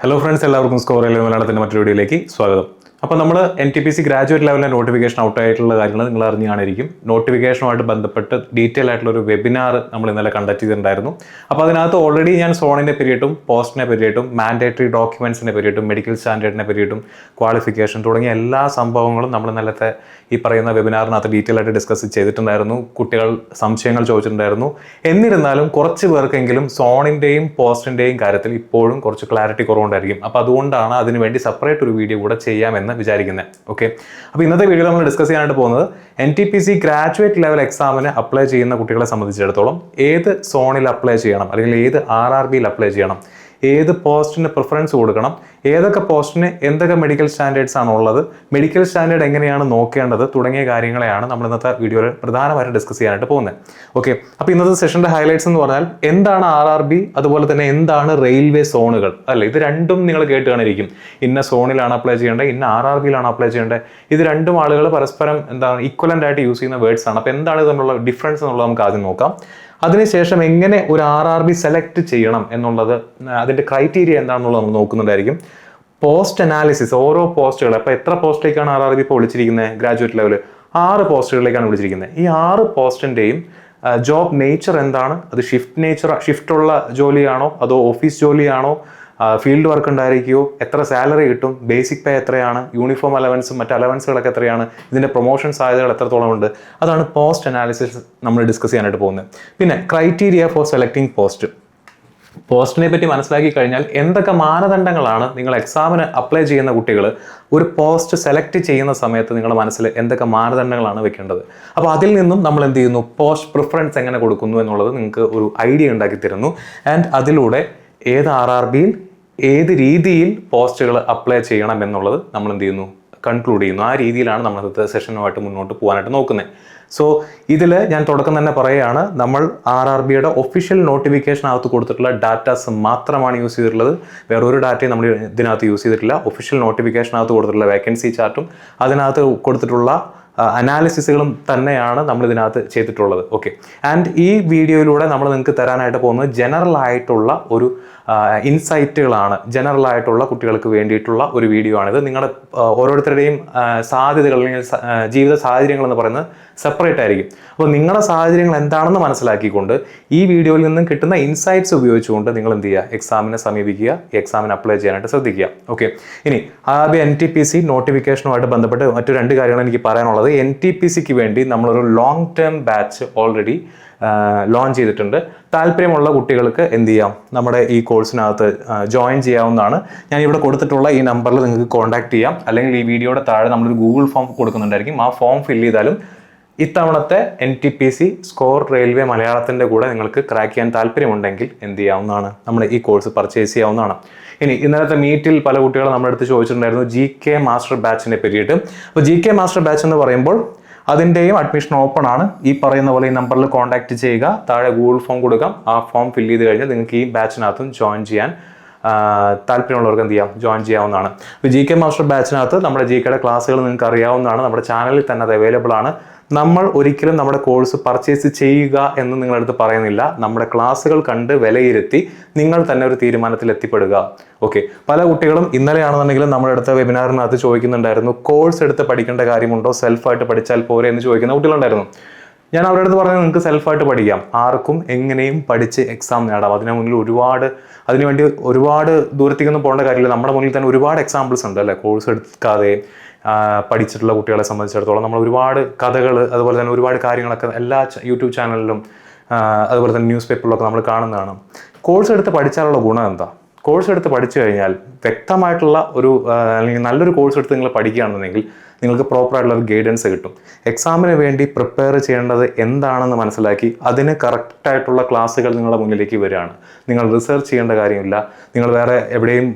Hello friends, എല്ലാവർക്കും score എല്ലാം മലയാളത്തിൻ്റെ മറ്റൊരു വീഡിയോയിലേക്ക് സ്വാഗതം. അപ്പോൾ നമ്മൾ NTPC ഗ്രാജുവേറ്റ് ലെവലിലെ നോട്ടിഫിക്കേഷൻ ഔട്ട് ആയിട്ടുള്ള കാര്യങ്ങൾ നിങ്ങൾ അറിഞ്ഞു കാണിരിക്കും. നോട്ടിഫിക്കേഷനുമായിട്ട് ബന്ധപ്പെട്ട് ഡീറ്റെയിൽ ആയിട്ടുള്ള ഒരു വെബിനാർ നമ്മൾ ഇന്നലെ കണ്ടക്ട് ചെയ്തിട്ടുണ്ടായിരുന്നു. അപ്പോൾ അതിനകത്ത് ഓൾറെഡി ഞാൻ സോണിനെ പറ്റിയിട്ടും പോസ്റ്റിനെ പറ്റിയിട്ടും മാൻഡേറ്ററി ഡോക്യുമെൻസിനെ പറ്റിയിട്ടും മെഡിക്കൽ സ്റ്റാൻഡേർഡിനെ പറ്റിയിട്ടും ക്വാളിഫിക്കേഷൻ തുടങ്ങിയ എല്ലാ സംഭവങ്ങളും നമ്മൾ ഇന്നലത്തെ ഈ പറയുന്ന വെബിനാറിനകത്ത് ഡീറ്റെയിൽ ആയിട്ട് ഡിസ്കസ് ചെയ്തിട്ടുണ്ടായിരുന്നു. കുട്ടികൾ സംശയങ്ങൾ ചോദിച്ചിട്ടുണ്ടായിരുന്നു. എന്നിരുന്നാലും കുറച്ച് പേർക്കെങ്കിലും സോണിൻ്റെയും പോസ്റ്റിൻ്റെയും കാര്യത്തിൽ ഇപ്പോഴും കുറച്ച് ക്ലാരിറ്റി കുറവുണ്ടായിരിക്കും. അപ്പോൾ അതുകൊണ്ടാണ് അതിനുവേണ്ടി സെപ്പറേറ്റ് ഒരു വീഡിയോ കൂടെ ചെയ്യാമെന്ന് വിചാരിക്കുന്നത്. ഓക്കെ, അപ്പോൾ ഇന്നത്തെ വീഡിയോ നമ്മൾ ഡിസ്കസ് ചെയ്യാനായിട്ട് പോകുന്നത് NTPC ഗ്രാജുവേറ്റ് ലെവൽ എക്സാമിന് അപ്ലൈ ചെയ്യുന്ന കുട്ടികളെ സംബന്ധിച്ചിടത്തോളം ഏത് സോണിൽ അപ്ലൈ ചെയ്യണം, അല്ലെങ്കിൽ ഏത് RRBയിൽ അപ്ലൈ ചെയ്യണം, ഏത് പോസ്റ്റിന് പ്രിഫറൻസ് കൊടുക്കണം, ഏതൊക്കെ പോസ്റ്റിന് എന്തൊക്കെ മെഡിക്കൽ സ്റ്റാൻഡേർഡ്സ് ആണ് ഉള്ളത്, മെഡിക്കൽ സ്റ്റാൻഡേർഡ് എങ്ങനെയാണ് നോക്കേണ്ടത് തുടങ്ങിയ കാര്യങ്ങളെയാണ് നമ്മൾ ഇന്നത്തെ വീഡിയോയിൽ പ്രധാനമായിട്ട് ഡിസ്കസ് ചെയ്യാനായിട്ട് പോകുന്നത്. ഓക്കെ, അപ്പോൾ ഇന്നത്തെ സെഷൻ്റെ ഹൈലൈറ്റ്സ് എന്ന് പറഞ്ഞാൽ എന്താണ് RRB, അതുപോലെ തന്നെ എന്താണ് റെയിൽവേ സോണുകൾ. അല്ല, ഇത് രണ്ടും നിങ്ങൾ കേട്ട് കാണിരിക്കും. ഇന്ന സോണിലാണ് അപ്ലൈ ചെയ്യേണ്ടത്, ഇന്ന RRBയിലാണ് അപ്ലൈ ചെയ്യേണ്ടത്. ഇത് രണ്ടും ആളുകൾ പരസ്പരം എന്താണ് ഈക്വലൻ്റ് ആയിട്ട് യൂസ് ചെയ്യുന്ന വേർഡ്സ് ആണ്. അപ്പോൾ എന്താണ് ഇതിനുള്ള ഡിഫറൻസ് എന്നുള്ളത് നമുക്ക് ആദ്യം നോക്കാം. അതിനുശേഷം എങ്ങനെ ഒരു RRB സെലക്ട് ചെയ്യണം എന്നുള്ളത്, അതിൻ്റെ ക്രൈറ്റീരിയ എന്താണെന്നുള്ളത് നമ്മൾ നോക്കുന്നുണ്ടായിരിക്കും. പോസ്റ്റ് അനാലിസിസ്, ഓരോ പോസ്റ്റുകൾ, അപ്പോൾ എത്ര പോസ്റ്റിലേക്കാണ് RRB ഇപ്പോൾ വിളിച്ചിരിക്കുന്നത് ഗ്രാജുവേറ്റ് ലെവൽ? 6 പോസ്റ്റുകളിലേക്കാണ് വിളിച്ചിരിക്കുന്നത്. ഈ 6 പോസ്റ്റിൻ്റെയും ജോബ് നേച്ചർ എന്താണ്? അത് ഷിഫ്റ്റുള്ള ജോലിയാണോ, അതോ ഓഫീസ് ജോലിയാണോ, ഫീൽഡ് വർക്ക് ഉണ്ടായിരിക്കുമോ, എത്ര സാലറി കിട്ടും, ബേസിക് പേ എത്രയാണ്, യൂണിഫോം അലവൻസും മറ്റ് അലവൻസുകളൊക്കെ എത്രയാണ്, ഇതിൻ്റെ പ്രൊമോഷൻ സാധ്യതകൾ എത്രത്തോളം ഉണ്ട്, അതാണ് പോസ്റ്റ് അനാലിസിസ് നമ്മൾ ഡിസ്കസ് ചെയ്യാനായിട്ട് പോകുന്നത്. പിന്നെ ക്രൈറ്റീരിയ ഫോർ സെലക്ടിങ് പോസ്റ്റ്. പോസ്റ്റിനെ പറ്റി മനസ്സിലാക്കി കഴിഞ്ഞാൽ എന്തൊക്കെ മാനദണ്ഡങ്ങളാണ് നിങ്ങൾ എക്സാമിന് അപ്ലൈ ചെയ്യുന്ന കുട്ടികൾ ഒരു പോസ്റ്റ് സെലക്ട് ചെയ്യുന്ന സമയത്ത് നിങ്ങളുടെ മനസ്സിൽ എന്തൊക്കെ മാനദണ്ഡങ്ങളാണ് വെക്കേണ്ടത്. അപ്പോൾ അതിൽ നിന്നും നമ്മൾ എന്ത് ചെയ്യുന്നു, പോസ്റ്റ് പ്രിഫറൻസ് എങ്ങനെ കൊടുക്കുന്നു എന്നുള്ളത് നിങ്ങൾക്ക് ഒരു ഐഡിയ ഉണ്ടാക്കി തരുന്നു. ആൻഡ് അതിലൂടെ ഏത് RRBയിൽ ഏത് രീതിയിൽ പോസ്റ്റുകൾ അപ്ലൈ ചെയ്യണം എന്നുള്ളത് നമ്മൾ എന്ത് ചെയ്യുന്നു, കൺക്ലൂഡ് ചെയ്യുന്നു. ആ രീതിയിലാണ് നമ്മൾ ഇന്നത്തെ സെഷനുമായിട്ട് മുന്നോട്ട് പോകാനായിട്ട് നോക്കുന്നത്. സോ ഇതിൽ ഞാൻ തുടക്കം തന്നെ പറയുകയാണ്, നമ്മൾ RRBയുടെ ഒഫീഷ്യൽ നോട്ടിഫിക്കേഷനകത്ത് കൊടുത്തിട്ടുള്ള ഡാറ്റാസ് മാത്രമാണ് യൂസ് ചെയ്തിട്ടുള്ളത്. വേറൊരു ഡാറ്റയും നമ്മൾ ഇതിനകത്ത് യൂസ് ചെയ്തിട്ടില്ല. ഒഫീഷ്യൽ നോട്ടിഫിക്കേഷനകത്ത് കൊടുത്തിട്ടുള്ള വേക്കൻസി ചാർട്ടും അതിനകത്ത് കൊടുത്തിട്ടുള്ള അനാലിസിസുകളും തന്നെയാണ് നമ്മൾ ഇതിനകത്ത് ചെയ്തിട്ടുള്ളത്. ഓക്കെ, ആൻഡ് ഈ വീഡിയോയിലൂടെ നമ്മൾ നിങ്ങൾക്ക് തരാനായിട്ട് പോകുന്നത് ജനറൽ ആയിട്ടുള്ള ഒരു ഇൻസൈറ്റുകളാണ്. ജനറൽ ആയിട്ടുള്ള കുട്ടികൾക്ക് വേണ്ടിയിട്ടുള്ള ഒരു വീഡിയോ ആണിത്. നിങ്ങളുടെ ഓരോരുത്തരുടെയും സാധ്യതകൾ അല്ലെങ്കിൽ ജീവിത സാഹചര്യങ്ങൾ എന്ന് പറയുന്നത് സെപ്പറേറ്റ് ആയിരിക്കും. അപ്പോൾ നിങ്ങളുടെ സാഹചര്യങ്ങൾ എന്താണെന്ന് മനസ്സിലാക്കിക്കൊണ്ട് ഈ വീഡിയോയിൽ നിന്നും കിട്ടുന്ന ഇൻസൈറ്റ്സ് ഉപയോഗിച്ചുകൊണ്ട് നിങ്ങൾ എന്ത് ചെയ്യുക, എക്സാമിനെ സമീപിക്കുക, എക്സാമിന് അപ്ലൈ ചെയ്യാനായിട്ട് ശ്രദ്ധിക്കുക. ഓക്കെ, ഇനി NTPC നോട്ടിഫിക്കേഷനുമായിട്ട് ബന്ധപ്പെട്ട് മറ്റു 2 കാര്യങ്ങൾ എനിക്ക് പറയാനുള്ളത്. NTPCക്ക് വേണ്ടി നമ്മളൊരു long term batch already launch ചെയ്തിട്ടുണ്ട്. താല്പര്യമുള്ള കുട്ടികൾക്ക് എന്ത് ചെയ്യാം, നമ്മുടെ ഈ കോഴ്സിനകത്ത് ജോയിൻ ചെയ്യാവുന്നതാണ്. ഞാൻ ഇവിടെ കൊടുത്തിട്ടുള്ള ഈ നമ്പറിൽ നിങ്ങൾക്ക് കോൺടാക്ട് ചെയ്യാം, അല്ലെങ്കിൽ ഈ വീഡിയോയുടെ താഴെ നമ്മളൊരു ഗൂഗിൾ ഫോം കൊടുക്കുന്നുണ്ടായിരിക്കും. ആ ഫോം ഫില്ല് ചെയ്താലും ഇത്തവണത്തെ NTPC സ്കോർ റെയിൽവേ മലയാളത്തിൻ്റെ കൂടെ നിങ്ങൾക്ക് ക്രാക്ക് ചെയ്യാൻ താല്പര്യമുണ്ടെങ്കിൽ എന്ത് ചെയ്യാവുന്നതാണ്, നമ്മുടെ ഈ കോഴ്സ് പർച്ചേസ് ചെയ്യാവുന്നതാണ്. ഇനി ഇന്നലത്തെ മീറ്റിൽ പല കുട്ടികളും നമ്മുടെ അടുത്ത് ചോദിച്ചിട്ടുണ്ടായിരുന്നു GK മാസ്റ്റർ ബാച്ചിനെ പറ്റിയിട്ട്. അപ്പോൾ GK മാസ്റ്റർ ബാച്ച് എന്ന് പറയുമ്പോൾ അതിൻ്റെയും അഡ്മിഷൻ ഓപ്പൺ ആണ്. ഈ പറയുന്ന പോലെ ഈ നമ്പറിൽ കോൺടാക്ട് ചെയ്യുക, താഴെ ഗൂഗിൾ ഫോം കൊടുക്കാം. ആ ഫോം ഫില്ല് ചെയ്ത് കഴിഞ്ഞാൽ നിങ്ങൾക്ക് ഈ ബാച്ചിനകത്തും ജോയിൻ ചെയ്യാൻ താല്പര്യമുള്ളവർക്ക് എന്ത് ചെയ്യാം, ജോയിൻ ചെയ്യാവുന്നതാണ്. ഇപ്പോൾ GK മാസ്റ്റർ ബാച്ചിനകത്ത് നമ്മുടെ GKയുടെ ക്ലാസ്സുകൾ നിങ്ങൾക്ക് അറിയാവുന്നതാണ്. നമ്മുടെ ചാനലിൽ തന്നെ അത് അവൈലബിൾ ആണ്. നമ്മൾ ഒരിക്കലും നമ്മുടെ കോഴ്സ് പർച്ചേസ് ചെയ്യുക എന്ന് നിങ്ങളടുത്ത് പറയുന്നില്ല. നമ്മുടെ ക്ലാസ്സുകൾ കണ്ട് വിലയിരുത്തി നിങ്ങൾ തന്നെ ഒരു തീരുമാനത്തിൽ എത്തിപ്പെടുക. ഓക്കെ, പല കുട്ടികളും ഇന്നലെയാണെന്നുണ്ടെങ്കിലും നമ്മുടെ അടുത്ത വെബിനാറിനകത്ത് ചോദിക്കുന്നുണ്ടായിരുന്നു, കോഴ്സ് എടുത്ത് പഠിക്കേണ്ട കാര്യമുണ്ടോ, സെൽഫായിട്ട് പഠിച്ചാൽ പോരെ എന്ന് ചോദിക്കുന്ന കുട്ടികളുണ്ടായിരുന്നു. ഞാൻ അവരുടെ അടുത്ത് പറഞ്ഞത് നിങ്ങൾക്ക് സെൽഫായിട്ട് പഠിക്കാം, ആർക്കും എങ്ങനെയും പഠിച്ച് എക്സാം നേടാം. അതിനുവേണ്ടി ഒരുപാട് ദൂരത്തേക്കൊന്നും പോകേണ്ട കാര്യമില്ല. നമ്മുടെ മുന്നിൽ തന്നെ ഒരുപാട് എക്സാമ്പിൾസ് ഉണ്ട് അല്ലേ, കോഴ്സ് എടുക്കാതെ പഠിച്ചിട്ടുള്ള കുട്ടികളെ സംബന്ധിച്ചിടത്തോളം. നമ്മൾ ഒരുപാട് കഥകൾ, അതുപോലെ തന്നെ ഒരുപാട് കാര്യങ്ങളൊക്കെ എല്ലാ യൂട്യൂബ് ചാനലിലും അതുപോലെ തന്നെ ന്യൂസ് പേപ്പറിലൊക്കെ നമ്മൾ കാണുന്നതാണ്. കോഴ്സ് എടുത്ത് പഠിച്ചാലുള്ള ഗുണം എന്താ? കോഴ്സ് എടുത്ത് പഠിച്ചു കഴിഞ്ഞാൽ വ്യക്തമായിട്ടുള്ള ഒരു അല്ലെങ്കിൽ നല്ലൊരു കോഴ്സ് എടുത്ത് നിങ്ങൾ പഠിക്കുകയാണെന്നുണ്ടെങ്കിൽ നിങ്ങൾക്ക് പ്രോപ്പറായിട്ടുള്ള ഒരു ഗൈഡൻസ് കിട്ടും. എക്സാമിന് വേണ്ടി പ്രിപ്പയർ ചെയ്യേണ്ടത് എന്താണെന്ന് മനസ്സിലാക്കി അതിന് കറക്റ്റായിട്ടുള്ള ക്ലാസ്സുകൾ നിങ്ങളുടെ മുന്നിലേക്ക് വരികയാണ്. നിങ്ങൾ റിസർച്ച് ചെയ്യേണ്ട കാര്യമില്ല. നിങ്ങൾ വേറെ എവിടെയും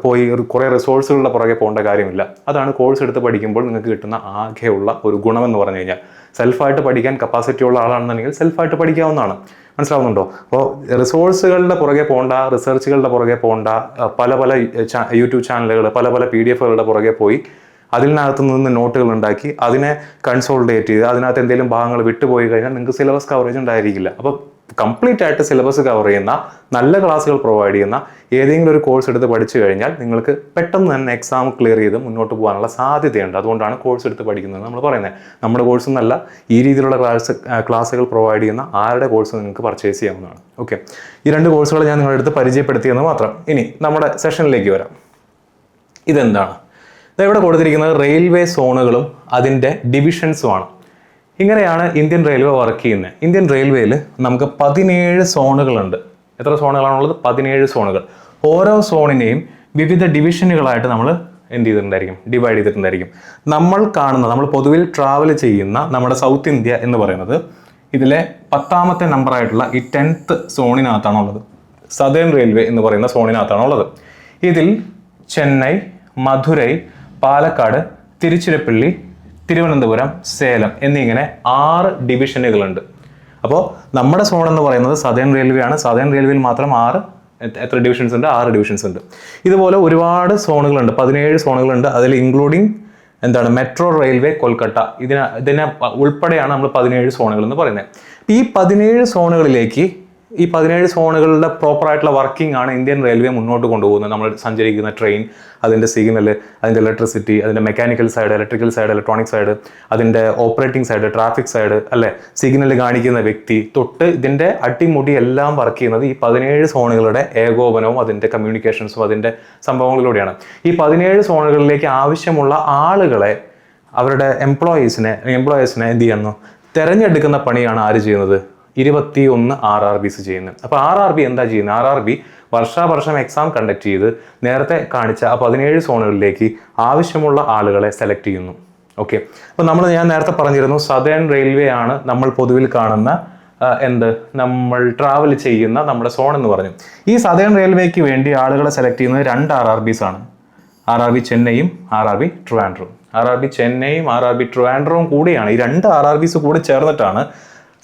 പോയി കുറേ റിസോഴ്സുകളുടെ പുറകെ പോകേണ്ട കാര്യമില്ല. അതാണ് കോഴ്സ് എടുത്ത് പഠിക്കുമ്പോൾ നിങ്ങൾക്ക് കിട്ടുന്ന ആകെയുള്ള ഒരു ഗുണമെന്ന് പറഞ്ഞു കഴിഞ്ഞാൽ. സെൽഫായിട്ട് പഠിക്കാൻ കപ്പാസിറ്റി ഉള്ള ആളാണെന്നുണ്ടെങ്കിൽ സെൽഫായിട്ട് പഠിക്കാവുന്നതാണ്. മനസ്സിലാവുന്നുണ്ടോ? അപ്പോൾ റിസോഴ്സുകളുടെ പുറകെ പോകേണ്ട, റിസർച്ചുകളുടെ പുറകെ പോകേണ്ട, പല യൂട്യൂബ് ചാനലുകൾ, പല PDFകളുടെ പുറകെ പോയി അതിനകത്ത് നിന്ന് നോട്ടുകൾ ഉണ്ടാക്കി അതിനെ കൺസോൾട്ടേറ്റ് ചെയ്ത് അതിനകത്ത് എന്തെങ്കിലും ഭാഗങ്ങൾ വിട്ടുപോയി കഴിഞ്ഞാൽ നിങ്ങൾക്ക് സിലബസ് കവറേജ് ഉണ്ടായിരിക്കില്ല. അപ്പോൾ കംപ്ലീറ്റ് ആയിട്ട് സിലബസ് കവർ ചെയ്യുന്ന നല്ല ക്ലാസ്സുകൾ പ്രൊവൈഡ് ചെയ്യുന്ന ഏതെങ്കിലും ഒരു കോഴ്സ് എടുത്ത് പഠിച്ചു കഴിഞ്ഞാൽ നിങ്ങൾക്ക് പെട്ടെന്ന് തന്നെ എക്സാം ക്ലിയർ ചെയ്ത് മുന്നോട്ട് പോകാനുള്ള സാധ്യതയുണ്ട്. അതുകൊണ്ടാണ് കോഴ്സ് എടുത്ത് പഠിക്കുന്നത് നമ്മൾ പറയുന്നത്. നമ്മുടെ കോഴ്സ് എന്നല്ല, ഈ രീതിയിലുള്ള ക്ലാസ്സുകൾ പ്രൊവൈഡ് ചെയ്യുന്ന ആരുടെ കോഴ്സ് നിങ്ങൾക്ക് പർച്ചേസ് ചെയ്യാവുന്നതാണ്. ഓക്കെ, ഈ 2 കോഴ്സുകൾ ഞാൻ നിങ്ങളുടെ അടുത്ത് പരിചയപ്പെടുത്തിയെന്ന് മാത്രം. ഇനി നമ്മുടെ സെഷനിലേക്ക് വരാം. ഇതെന്താണ്? ഇവിടെ കൊടുത്തിരിക്കുന്നത് റെയിൽവേ സോണുകളും അതിൻ്റെ ഡിവിഷൻസുമാണ്. ഇങ്ങനെയാണ് ഇന്ത്യൻ റെയിൽവേ വർക്ക് ചെയ്യുന്നത്. ഇന്ത്യൻ റെയിൽവേയിൽ നമുക്ക് 17 സോണുകളുണ്ട്. എത്ര സോണുകളാണുള്ളത്? 17 സോണുകൾ. ഓരോ സോണിനെയും വിവിധ ഡിവിഷനുകളായിട്ട് നമ്മൾ എന്ത് ചെയ്തിട്ടുണ്ടായിരിക്കും? ഡിവൈഡ് ചെയ്തിട്ടുണ്ടായിരിക്കും. നമ്മൾ പൊതുവിൽ ട്രാവൽ ചെയ്യുന്ന നമ്മുടെ സൗത്ത് ഇന്ത്യ എന്ന് പറയുന്നത് ഇതിലെ 10ാമത്തെ നമ്പറായിട്ടുള്ള ഈ 10th സോണിനകത്താണുള്ളത്. സദേൺ റെയിൽവേ എന്ന് പറയുന്ന സോണിനകത്താണുള്ളത്. ഇതിൽ ചെന്നൈ, മധുരൈ, പാലക്കാട്, തിരുച്ചിറപ്പള്ളി, തിരുവനന്തപുരം, സേലം എന്നിങ്ങനെ 6 ഡിവിഷനുകളുണ്ട്. അപ്പോൾ നമ്മുടെ സോൺ എന്ന് പറയുന്നത് സദേൺ റെയിൽവേ ആണ്. സദേൺ റെയിൽവേയിൽ മാത്രം എത്ര ഡിവിഷൻസ് ഉണ്ട്? 6 ഡിവിഷൻസ് ഉണ്ട്. ഇതുപോലെ ഒരുപാട് സോണുകളുണ്ട്, 17 സോണുകളുണ്ട്. അതിൽ ഇൻക്ലൂഡിങ് മെട്രോ റെയിൽവേ കൊൽക്കട്ട, ഇതിനെ ഉൾപ്പെടെയാണ് നമ്മൾ 17 സോണുകൾ എന്ന് പറയുന്നത്. ഈ 17 സോണുകളിലേക്ക് ഈ 17 സോണുകളുടെ പ്രോപ്പറായിട്ടുള്ള വർക്കിംഗ് ആണ് ഇന്ത്യൻ റെയിൽവേ മുന്നോട്ട് കൊണ്ടുപോകുന്നത്. നമ്മൾ സഞ്ചരിക്കുന്ന ട്രെയിൻ, അതിൻ്റെ സിഗ്നൽ, അതിൻ്റെ ഇലക്ട്രിസിറ്റി, അതിൻ്റെ mechanical side, electrical side, electronic side, അതിൻ്റെ ഓപ്പറേറ്റിംഗ് സൈഡ്, ട്രാഫിക് സൈഡ്, അല്ലേ, സിഗ്നൽ കാണിക്കുന്ന വ്യക്തി തൊട്ട് ഇതിൻ്റെ അട്ടിമുടി എല്ലാം വർക്ക് ചെയ്യുന്നത് ഈ 17 സോണുകളുടെ ഏകോപനവും അതിൻ്റെ കമ്മ്യൂണിക്കേഷൻസും അതിൻ്റെ സംഭവങ്ങളിലൂടെയാണ്. ഈ 17 സോണുകളിലേക്ക് ആവശ്യമുള്ള ആളുകളെ, അവരുടെ എംപ്ലോയീസിനെ എന്ത് ചെയ്യുന്നു? തിരഞ്ഞെടുക്കുന്ന പണിയാണ് ആര് ചെയ്യുന്നത്? 21 RRBs ചെയ്യുന്നത്. അപ്പോൾ RRB എന്താ ചെയ്യുന്നത്? RRB വർഷാവർഷം എക്സാം കണ്ടക്ട് ചെയ്ത് നേരത്തെ കാണിച്ച ആ 17 സോണുകളിലേക്ക് ആവശ്യമുള്ള ആളുകളെ സെലക്ട് ചെയ്യുന്നു. ഓക്കെ, അപ്പോൾ ഞാൻ നേരത്തെ പറഞ്ഞിരുന്നു സദേൺ റെയിൽവേ ആണ് നമ്മൾ പൊതുവിൽ കാണുന്ന നമ്മൾ ട്രാവൽ ചെയ്യുന്ന നമ്മുടെ സോൺ എന്ന് പറഞ്ഞു. ഈ സദേൺ റെയിൽവേക്ക് വേണ്ടി ആളുകളെ സെലക്ട് ചെയ്യുന്നത് 2 RRBs ആണ്. RRB ചെന്നൈയും RRB ട്രിവാൻഡ്രവും. RRB ചെന്നൈയും RRB ട്രിവാൻഡ്രവും കൂടിയാണ്, ഈ 2 RRBs കൂടി ചേർന്നിട്ടാണ്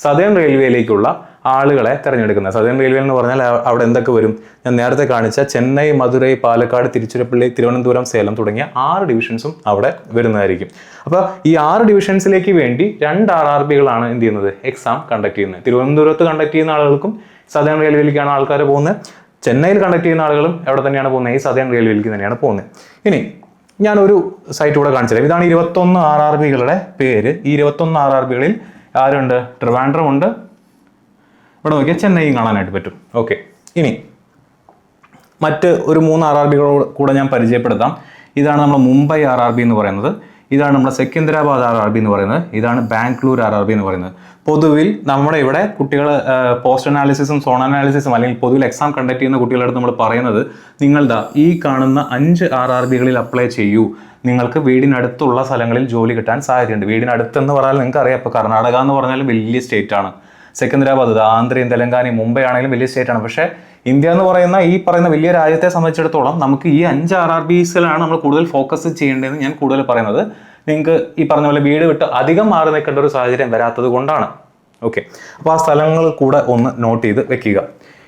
സദേൺ റെയിൽവേയിലേക്കുള്ള ആളുകളെ തിരഞ്ഞെടുക്കുന്നത്. സദേൺ റെയിൽവേ എന്ന് പറഞ്ഞാൽ അവിടെ എന്തൊക്കെ വരും? ഞാൻ നേരത്തെ കാണിച്ച ചെന്നൈ, മധുരൈ, പാലക്കാട്, തിരുച്ചിറപ്പള്ളി, തിരുവനന്തപുരം, സേലം തുടങ്ങിയ 6 ഡിവിഷൻസും അവിടെ വരുന്നതായിരിക്കും. അപ്പോൾ ഈ 6 ഡിവിഷൻസിലേക്ക് വേണ്ടി 2 RRBകളാണ് എന്ത് ചെയ്യുന്നത്? എക്സാം കണ്ടക്ട് ചെയ്യുന്നത്. തിരുവനന്തപുരത്ത് കണ്ടക്ട് ചെയ്യുന്ന ആളുകൾക്കും സദേൺ റെയിൽവേയിലേക്കാണ് ആൾക്കാർ പോകുന്നത്. ചെന്നൈയിൽ കണ്ടക്ട് ചെയ്യുന്ന ആളുകളും എവിടെ തന്നെയാണ് പോകുന്നത്? ഈ സദേൺ റെയിൽവേയിലേക്ക് തന്നെയാണ് പോകുന്നത്. ഇനി ഞാനൊരു സൈറ്റ് കൂടെ കാണിച്ചുതരാം. ഇതാണ് 21 RRBകളുടെ പേര്. ഈ 21 RRBകളിൽ ആരുണ്ട്? ട്രിവാൻഡ്രം ഉണ്ട്. ഇവിടെ നോക്കിയാൽ ചെന്നൈയും കാണാനായിട്ട് പറ്റും. ഓക്കെ, ഇനി മറ്റ് ഒരു 3 RRBകൾ കൂടെ ഞാൻ പരിചയപ്പെടുത്താം. ഇതാണ് നമ്മുടെ മുംബൈ RRB എന്ന് പറയുന്നത്. ഇതാണ് നമ്മുടെ സെക്കന്ദരാബാദ് RRB എന്ന് പറയുന്നത്. ഇതാണ് ബാംഗ്ലൂർ RRB എന്ന് പറയുന്നത്. പൊതുവിൽ നമ്മുടെ ഇവിടെ കുട്ടികൾ പോസ്റ്റ് അനാലിസിസും സോൺ അനാലിസിസും അല്ലെങ്കിൽ പൊതുവിൽ എക്സാം കണ്ടക്ട് ചെയ്യുന്ന കുട്ടികളടുത്ത് നമ്മൾ പറയുന്നത്, നിങ്ങളുടെ ഈ കാണുന്ന 5 RRBകളിൽ അപ്ലൈ ചെയ്യൂ, നിങ്ങൾക്ക് വീടിനടുത്തുള്ള സ്ഥലങ്ങളിൽ ജോലി കിട്ടാൻ സാധ്യതയുണ്ട്. വീടിനടുത്തെന്ന് പറഞ്ഞാൽ നിങ്ങൾക്ക് അറിയാം, ഇപ്പോൾ കർണാടക എന്ന് പറഞ്ഞാലും വലിയ സ്റ്റേറ്റ് ആണ്. സെക്കന്ദരാബാദ്, ആന്ധ്രയും തെലങ്കാനയും മുംബൈ ആണെങ്കിലും വലിയ സ്റ്റേറ്റ് ആണ്. പക്ഷേ ഇന്ത്യ എന്ന് പറയുന്ന ഈ പറയുന്ന വലിയ രാജ്യത്തെ സംബന്ധിച്ചിടത്തോളം നമുക്ക് ഈ 5 RRBസിലാണ് നമ്മൾ കൂടുതൽ ഫോക്കസ് ചെയ്യേണ്ടതെന്ന് ഞാൻ കൂടുതൽ പറയുന്നത്. നിങ്ങൾക്ക് ഈ പറഞ്ഞ പോലെ വീട് വിട്ട് അധികം മാറി നിൽക്കേണ്ട ഒരു സാഹചര്യം വരാത്തത് കൊണ്ടാണ്. ഓക്കെ, അപ്പോൾ ആ സ്ഥലങ്ങൾ കൂടെ ഒന്ന് നോട്ട് ചെയ്ത് വെക്കുക.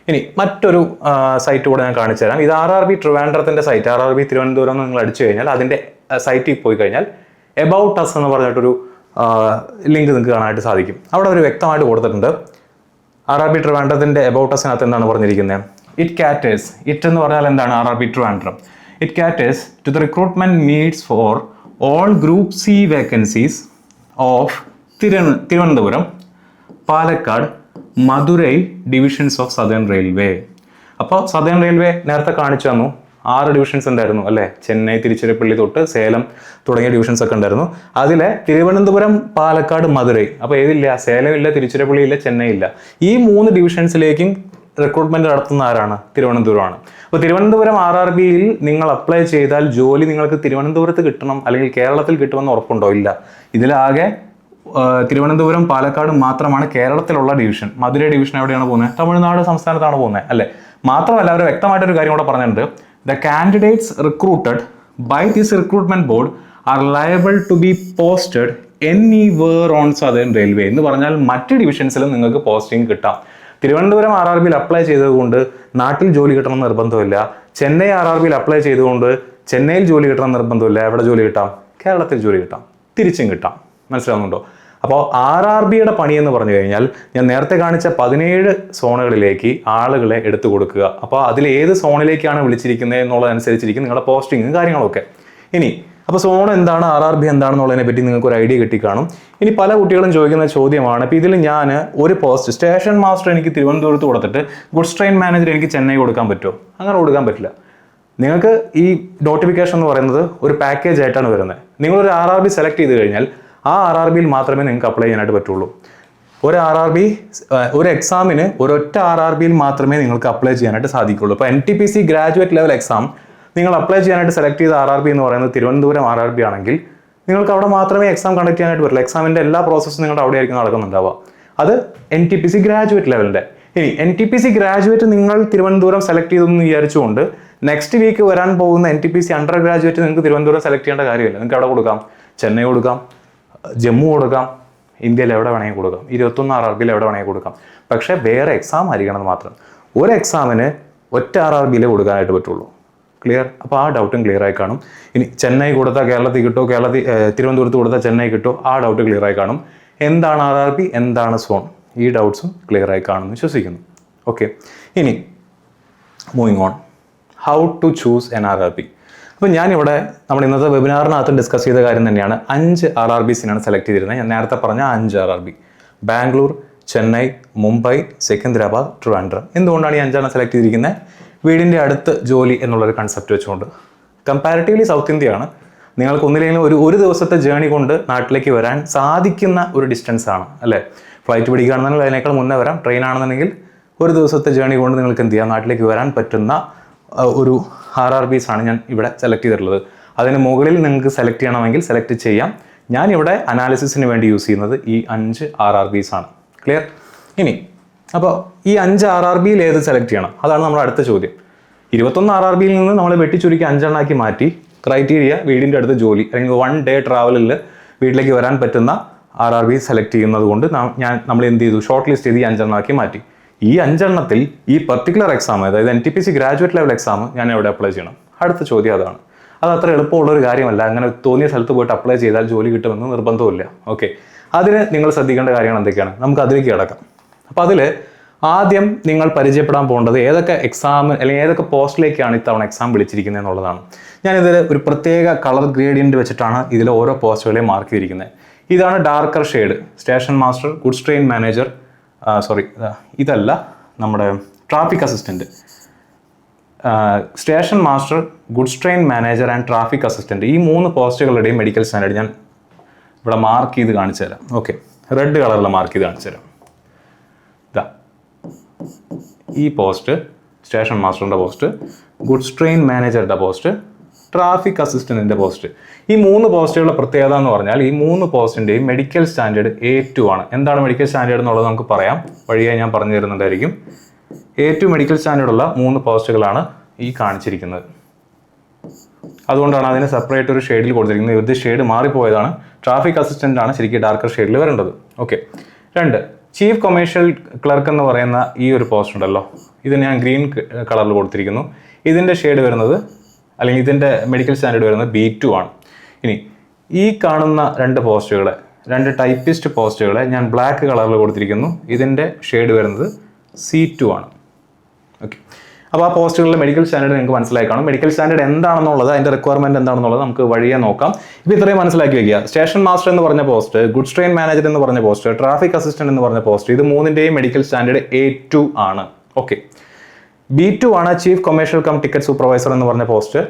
ഇനി മറ്റൊരു സൈറ്റ് കൂടെ ഞാൻ കാണിച്ചു തരാം. ഇത് RRB ട്രിവാൻഡ്രത്തിൻ്റെ സൈറ്റ്. RRB തിരുവനന്തപുരം നിങ്ങൾ അടിച്ചു കഴിഞ്ഞാൽ അതിൻ്റെ സൈറ്റിൽ പോയി കഴിഞ്ഞാൽ എബൌട്ട് അസ് എന്ന് പറഞ്ഞിട്ടൊരു ലിങ്ക് നിങ്ങൾക്ക് കാണാനായിട്ട് സാധിക്കും. അവിടെ ഒരു വ്യക്തമായിട്ട് കൊടുത്തിട്ടുണ്ട്. RRB ട്രിവാൻഡ്രത്തിൻ്റെ എബൌട്ട് അസിനകത്ത് എന്താണ് പറഞ്ഞിരിക്കുന്നത്? ഇറ്റ് എന്ന് പറഞ്ഞാൽ എന്താണ്? RRB Trivandrum. It caters to the recruitment needs for all group C vacancies of Thiruvananthapuram, Palakkad, Madurai divisions of southern railway. അപ്പോൾ സദേൺ റെയിൽവേ നേരത്തെ കാണിച്ചു തന്നു, 6 ഡിവിഷൻസ് ഉണ്ടായിരുന്നു അല്ലേ? ചെന്നൈ, തിരുച്ചിറപ്പള്ളി തൊട്ട് സേലം തുടങ്ങിയ ഡിവിഷൻസ് ഒക്കെ ഉണ്ടായിരുന്നു. അതിലെ തിരുവനന്തപുരം, പാലക്കാട്, മധുരൈ. അപ്പോൾ ഏതില്ല? സേലം ഇല്ല, തിരുച്ചിറപ്പള്ളി ഇല്ല, ചെന്നൈ ഇല്ല. ഈ 3 ഡിവിഷൻസിലേക്കും റിക്രൂട്ട്മെന്റ് നടത്തുന്ന ആരാണ്? തിരുവനന്തപുരമാണ്. അപ്പോൾ തിരുവനന്തപുരം RRBയിൽ നിങ്ങൾ അപ്ലൈ ചെയ്താൽ ജോലി നിങ്ങൾക്ക് തിരുവനന്തപുരത്ത് കിട്ടണം അല്ലെങ്കിൽ കേരളത്തിൽ കിട്ടുമെന്ന് ഉറപ്പുണ്ടോ? ഇല്ല. ഇതിലാകെ തിരുവനന്തപുരം, പാലക്കാട് മാത്രമാണ് കേരളത്തിലുള്ള ഡിവിഷൻ. മധുരൈ ഡിവിഷൻ എവിടെയാണ് പോകുന്നത്? തമിഴ്നാട് സംസ്ഥാനത്താണ് പോകുന്നത് അല്ലേ? മാത്രമല്ല അവർ വ്യക്തമായിട്ടൊരു കാര്യം കൂടെ പറഞ്ഞിട്ടുണ്ട്. The candidates recruited by this recruitment board are liable to be posted anywhere on Southern Railway. എന്ന് പറഞ്ഞാൽ മറ്റ് ഡിവിഷൻസിലും നിങ്ങൾക്ക് പോസ്റ്റിംഗ് കിട്ടാം. തിരുവനന്തപുരം RRBയിൽ അപ്ലൈ ചെയ്തുകൊണ്ട് നാട്ടിൽ ജോലി കിട്ടണമെന്ന് നിർബന്ധമില്ല. ചെന്നൈ RRBയിൽ അപ്ലൈ ചെയ്തുകൊണ്ട് ചെന്നൈയിൽ ജോലി കിട്ടണം നിർബന്ധമില്ല. എവിടെ ജോലി കിട്ടാം? കേരളത്തിൽ ജോലി കിട്ടാം, തിരിച്ചും കിട്ടാം. മനസ്സിലാവുന്നുണ്ടോ? അപ്പോൾ RRBയുടെ പണി എന്ന് പറഞ്ഞു കഴിഞ്ഞാൽ ഞാൻ നേരത്തെ കാണിച്ച 17 സോണുകളിലേക്ക് ആളുകളെ എടുത്തു കൊടുക്കുക. അപ്പോൾ അതിൽ ഏത് സോണിലേക്കാണ് വിളിച്ചിരിക്കുന്നത് എന്നുള്ളതനുസരിച്ചിരിക്കും നിങ്ങളുടെ പോസ്റ്റിങ്ങും കാര്യങ്ങളൊക്കെ. ഇനി അപ്പോൾ സോൺ എന്താണ്, RRB എന്താണെന്നുള്ളതിനെ പറ്റി നിങ്ങൾക്ക് ഒരു ഐഡിയ കിട്ടിക്കാണും. ഇനി പല കുട്ടികളും ചോദിക്കുന്ന ചോദ്യമാണ്, ഇപ്പോൾ ഇതിൽ ഞാൻ ഒരു പോസ്റ്റ് സ്റ്റേഷൻ മാസ്റ്റർ എനിക്ക് തിരുവനന്തപുരത്ത് കൊടുത്തിട്ട് ഗുഡ്സ് ട്രെയിൻ മാനേജർ എനിക്ക് ചെന്നൈ കൊടുക്കാൻ പറ്റുമോ? അങ്ങനെ കൊടുക്കാൻ പറ്റില്ല. നിങ്ങൾക്ക് ഈ നോട്ടിഫിക്കേഷൻ എന്ന് പറയുന്നത് ഒരു പാക്കേജ് ആയിട്ടാണ് വരുന്നത്. നിങ്ങളൊരു RRB സെലക്ട് ചെയ്ത് കഴിഞ്ഞാൽ ആ RRBയിൽ മാത്രമേ നിങ്ങൾക്ക് അപ്ലൈ ചെയ്യാനായിട്ട് പറ്റുള്ളൂ. ഒരു RRB ഒരു എക്സാമിന് ഒരൊറ്റ RRBയിൽ മാത്രമേ നിങ്ങൾക്ക് അപ്ലൈ ചെയ്യാനായിട്ട് സാധിക്കുള്ളൂ. ഇപ്പോൾ NTPC ഗ്രാജുവേറ്റ് ലെവൽ എക്സാം നിങ്ങൾ അപ്ലൈ ചെയ്യാനായിട്ട് സെലക്ട് ചെയ്ത RRB എന്ന് പറയുന്നത് തിരുവനന്തപുരം RRB ആണെങ്കിൽ നിങ്ങൾക്ക് അവിടെ മാത്രമേ എക്സാം കണ്ടക്ട് ചെയ്യാനായിട്ട് പറ്റില്ല. എക്സാമിൻ്റെ എല്ലാ പ്രോസസ്സും നിങ്ങളുടെ അവിടെ ആയിരിക്കും നടക്കുന്നുണ്ടാവുക. അത് NTPC ഗ്രാജുവേറ്റ് ലെവലിൻ്റെ. ഇനി NTPC ഗ്രാജുവേറ്റ് നിങ്ങൾ തിരുവനന്തപുരം സെലക്ട് ചെയ്തെന്ന് വിചാരിച്ചുകൊണ്ട് നെക്സ്റ്റ് വീക്ക് വരാൻ പോകുന്ന NTPC അണ്ടർ ഗ്രാജുവേറ്റ് നിങ്ങൾക്ക് തിരുവനന്തപുരം സെലക്ട് ചെയ്യേണ്ട കാര്യമില്ല. നിങ്ങൾക്ക് അവിടെ കൊടുക്കാം, ചെന്നൈ കൊടുക്കാം, ജമ്മു കൊടുക്കാം, ഇന്ത്യയിൽ എവിടെ വേണമെങ്കിൽ കൊടുക്കാം, 21 RRBയിൽ എവിടെ വേണമെങ്കിൽ കൊടുക്കാം. പക്ഷേ വേറെ എക്സാം ആയിരിക്കണം മാത്രം. ഒരു എക്സാമിന് ഒറ്റ RRBയിലേ കൊടുക്കാനായിട്ട് പറ്റുള്ളൂ. ക്ലിയർ? അപ്പോൾ ആ ഡൗട്ടും ക്ലിയർ ആയി കാണും. ഇനി ചെന്നൈ കൊടുത്താൽ കേരളത്തിൽ കിട്ടുമോ, തിരുവനന്തപുരത്ത് കൊടുത്താൽ ചെന്നൈ കിട്ടുമോ, ആ ഡൗട്ട് ക്ലിയർ ആയി കാണും. എന്താണ് RRB, എന്താണ് സോൺ, ഈ ഡൗട്ട്സും ക്ലിയർ ആയി കാണുമെന്ന് വിശ്വസിക്കുന്നു. ഓക്കെ, ഇനി moving on, how to choose an RRB. അപ്പോൾ ഞാനിവിടെ നമ്മൾ ഇന്നത്തെ വെബിനാറിനകത്ത് ഡിസ്കസ് ചെയ്ത കാര്യം തന്നെയാണ്. 5 RRBസിനാണ് സെലക്ട് ചെയ്തിരുന്നത്. ഞാൻ നേരത്തെ പറഞ്ഞ 5 RRB: ബാംഗ്ലൂർ, ചെന്നൈ, മുംബൈ, സെക്കന്ദരാബാദ്, ട്രിവാൻഡ്രം. എന്തുകൊണ്ടാണ് ഈ 5 സെലക്ട് ചെയ്തിരിക്കുന്നത്? വീടിൻ്റെ അടുത്ത് ജോലി എന്നുള്ളൊരു കൺസെപ്റ്റ് വെച്ചുകൊണ്ട്. കമ്പാരിറ്റീവ്ലി സൗത്ത് ഇന്ത്യയാണ്. നിങ്ങൾക്ക് ഒന്നില്ലെങ്കിലും ഒരു ദിവസത്തെ ജേണി കൊണ്ട് നാട്ടിലേക്ക് വരാൻ സാധിക്കുന്ന ഒരു ഡിസ്റ്റൻസ് ആണ്, അല്ലേ? ഫ്ലൈറ്റ് പിടിക്കുകയാണെന്നുണ്ടെങ്കിൽ അതിനേക്കാൾ മുന്നേ വരാം. ട്രെയിൻ ആണെന്നുണ്ടെങ്കിൽ ഒരു ദിവസത്തെ ജേണി കൊണ്ട് നിങ്ങൾക്ക് എന്ത് ചെയ്യാം, നാട്ടിലേക്ക് വരാൻ പറ്റുന്ന ഒരു RRBs ആണ് ഞാൻ ഇവിടെ സെലക്ട് ചെയ്തിട്ടുള്ളത്. അതിന് മുകളിൽ നിങ്ങൾക്ക് സെലക്ട് ചെയ്യണമെങ്കിൽ സെലക്ട് ചെയ്യാം. ഞാനിവിടെ അനാലിസിസിന് വേണ്ടി യൂസ് ചെയ്യുന്നത് ഈ 5 RRBs ആണ്. ക്ലിയർ? ഇനി അപ്പോൾ ഈ 5 RRBയിൽ ഏത് സെലക്ട് ചെയ്യണം? അതാണ് നമ്മുടെ അടുത്ത ചോദ്യം. 21 RRBയിൽ നിന്ന് നമ്മൾ വെട്ടിച്ചുരുക്കി 5 മാറ്റി. ക്രൈറ്റീരിയ വീടിൻ്റെ അടുത്ത് ജോലി, അല്ലെങ്കിൽ 1 ഡേ ട്രാവലിൽ വീട്ടിലേക്ക് വരാൻ പറ്റുന്ന RRB സെലക്ട് ചെയ്യുന്നത് കൊണ്ട് നമ്മൾ എന്ത് ചെയ്തു, ഷോർട്ട് ലിസ്റ്റ് ചെയ്ത് ഈ 5 മാറ്റി. ഈ 5 ഈ പർട്ടിക്കുലർ എക്സാം, അതായത് NTPC ഗ്രാജുവേറ്റ് ലെവൽ എക്സാം ഞാൻ എവിടെ അപ്ലൈ ചെയ്യണം? അടുത്ത ചോദ്യം അതാണ്. അത് അത്ര എളുപ്പമുള്ളൊരു കാര്യമല്ല. അങ്ങനെ തോന്നിയ സ്ഥലത്ത് പോയിട്ട് അപ്ലൈ ചെയ്താൽ ജോലി കിട്ടുമെന്ന് നിർബന്ധമില്ല. ഓക്കെ, അതിന് നിങ്ങൾ ശ്രദ്ധിക്കേണ്ട കാര്യങ്ങൾ എന്തൊക്കെയാണ്? നമുക്ക് അതിലേക്ക് കിടക്കാം. അപ്പോൾ അതിൽ ആദ്യം നിങ്ങൾ പരിചയപ്പെടാൻ പോകേണ്ടത് ഏതൊക്കെ എക്സാം അല്ലെങ്കിൽ ഏതൊക്കെ പോസ്റ്റിലേക്കാണ് ഇത്തവണ എക്സാം വിളിച്ചിരിക്കുന്നത് എന്നുള്ളതാണ്. ഞാനിതിൽ ഒരു പ്രത്യേക കളർ ഗ്രേഡിയൻറ്റ് വെച്ചിട്ടാണ് ഇതിൽ ഓരോ പോസ്റ്റുകളെയും മാർക്ക് ചെയ്തിരിക്കുന്നത്. ഇതാണ് darker shade, station master, goods train manager, ഇതല്ല, നമ്മുടെ traffic assistant. Station master, goods train manager and traffic assistant, ഈ 3 പോസ്റ്റുകളുടെയും മെഡിക്കൽ സ്റ്റാൻഡേർഡ് ഞാൻ ഇവിടെ മാർക്ക് ചെയ്ത് കാണിച്ചു തരാം. ഓക്കെ, റെഡ് കളറിൽ മാർക്ക് ചെയ്ത് കാണിച്ചു തരാം. ഇതാ ഈ പോസ്റ്റ് സ്റ്റേഷൻ മാസ്റ്ററിൻ്റെ പോസ്റ്റ്, ഗുഡ്സ് ട്രെയിൻ മാനേജറുടെ പോസ്റ്റ്, ട്രാഫിക് അസിസ്റ്റൻറ്റിൻ്റെ പോസ്റ്റ്. ഈ 3 പോസ്റ്റുകളുടെ പ്രത്യേകത എന്ന് പറഞ്ഞാൽ ഈ 3 പോസ്റ്റിൻ്റെയും മെഡിക്കൽ സ്റ്റാൻഡേർഡ് A2 ആണ്. എന്താണ് മെഡിക്കൽ സ്റ്റാൻഡേർഡ് എന്നുള്ളത് നമുക്ക് പറയാം, വഴിയായി ഞാൻ പറഞ്ഞു തരുന്നുണ്ടായിരിക്കും. A2 മെഡിക്കൽ സ്റ്റാൻഡേർഡുള്ള 3 പോസ്റ്റുകളാണ് ഈ കാണിച്ചിരിക്കുന്നത്. അതുകൊണ്ടാണ് അതിന് സെപ്പറേറ്റ് ഒരു ഷെയ്ഡിൽ കൊടുത്തിരിക്കുന്നത്. ഇത് ഷെയ്ഡ് മാറിപ്പോയതാണ്. ട്രാഫിക് അസിസ്റ്റൻ്റ് ആണ് ശരിക്കും ഡാർക്കർ ഷെയ്ഡിൽ വരേണ്ടത്. ഓക്കെ, 2 ചീഫ് കൊമേഴ്ഷ്യൽ ക്ലർക്ക് എന്ന് പറയുന്ന ഈ ഒരു പോസ്റ്റ് ഉണ്ടല്ലോ, ഇത് ഞാൻ ഗ്രീൻ കളറിൽ കൊടുത്തിരിക്കുന്നു. ഇതിൻ്റെ ഷെയ്ഡ് വരുന്നത്, അല്ലെങ്കിൽ ഇതിൻ്റെ മെഡിക്കൽ സ്റ്റാൻഡേർഡ് വരുന്നത് B2 ആണ്. ഇനി ഈ കാണുന്ന 2 പോസ്റ്റുകളെ, 2 ടൈപ്പിസ്റ്റ് പോസ്റ്റുകളെ ഞാൻ ബ്ലാക്ക് കളറിൽ കൊടുത്തിരിക്കുന്നു. ഇതിൻ്റെ ഷെയ്ഡ് വരുന്നത് C2 ആണ്. ഓക്കെ, അപ്പോൾ ആ പോസ്റ്റുകളിലെ മെഡിക്കൽ സ്റ്റാൻഡേർഡ് നിങ്ങൾക്ക് മനസ്സിലായി കാണും. മെഡിക്കൽ സ്റ്റാൻഡേർഡ് എന്താണെന്നുള്ളത്, അതിൻ്റെ റിക്വയർമെൻറ്റ് എന്താണെന്നുള്ളത് നമുക്ക് വഴിയെ നോക്കാം. ഇപ്പോൾ ഇത്രയും മനസ്സിലാക്കി വയ്ക്കുക. സ്റ്റേഷൻ മാസ്റ്റർ എന്ന് പറഞ്ഞ പോസ്റ്റ്, ഗുഡ്സ് ട്രെയിൻ മാനേജർ എന്ന് പറഞ്ഞ പോസ്റ്റ്, ട്രാഫിക് അസിസ്റ്റന്റ് എന്ന് പറഞ്ഞ പോസ്റ്റ്, ഇത് 3ൻ്റെയും മെഡിക്കൽ സ്റ്റാൻഡേർഡ് A2 ആണ്. ഓക്കെ, B2 ആണ് chief commercial cum ticket supervisor എന്ന് പറഞ്ഞ പോസ്റ്റ്.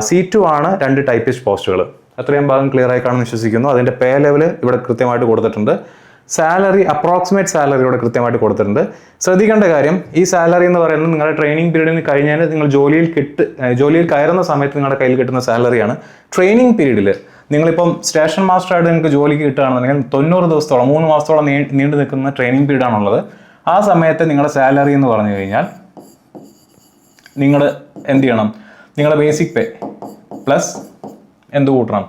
C2 ആണ് 2 ടൈപ്പിസ്റ്റ് പോസ്റ്റുകൾ. അത്രയും ഭാഗം ക്ലിയർ ആയി കാണുമെന്ന് വിശ്വസിക്കുന്നു. അതിൻ്റെ പേ ലെവൽ ഇവിടെ കൃത്യമായിട്ട് കൊടുത്തിട്ടുണ്ട്. സാലറി, അപ്രോക്സിമേറ്റ് സാലറി ഇവിടെ കൃത്യമായിട്ട് കൊടുത്തിട്ടുണ്ട്. ശ്രദ്ധിക്കേണ്ട കാര്യം, ഈ സാലറി എന്ന് പറയുന്നത് നിങ്ങളുടെ ട്രെയിനിങ് പീരീഡിന് കഴിഞ്ഞാൽ നിങ്ങൾ ജോലിയിൽ കയറുന്ന സമയത്ത് നിങ്ങളുടെ കയ്യിൽ കിട്ടുന്ന സാലറിയാണ്. ട്രെയിനിങ് പീരീഡിൽ നിങ്ങളിപ്പം സ്റ്റേഷൻ മാസ്റ്ററായിട്ട് നിങ്ങൾക്ക് ജോലിക്ക് കിട്ടുകയാണെന്നുണ്ടെങ്കിൽ 90 ദിവസത്തോളം 3 മാസത്തോളം നീണ്ടു നിൽക്കുന്ന ട്രെയിനിങ് പീരീഡാണുള്ളത്. ആ സമയത്ത് നിങ്ങളുടെ സാലറി എന്ന് പറഞ്ഞു കഴിഞ്ഞാൽ നിങ്ങൾ എന്ത് ചെയ്യണം? നിങ്ങളുടെ ബേസിക് പേ പ്ലസ് എന്ത് കൂട്ടണം?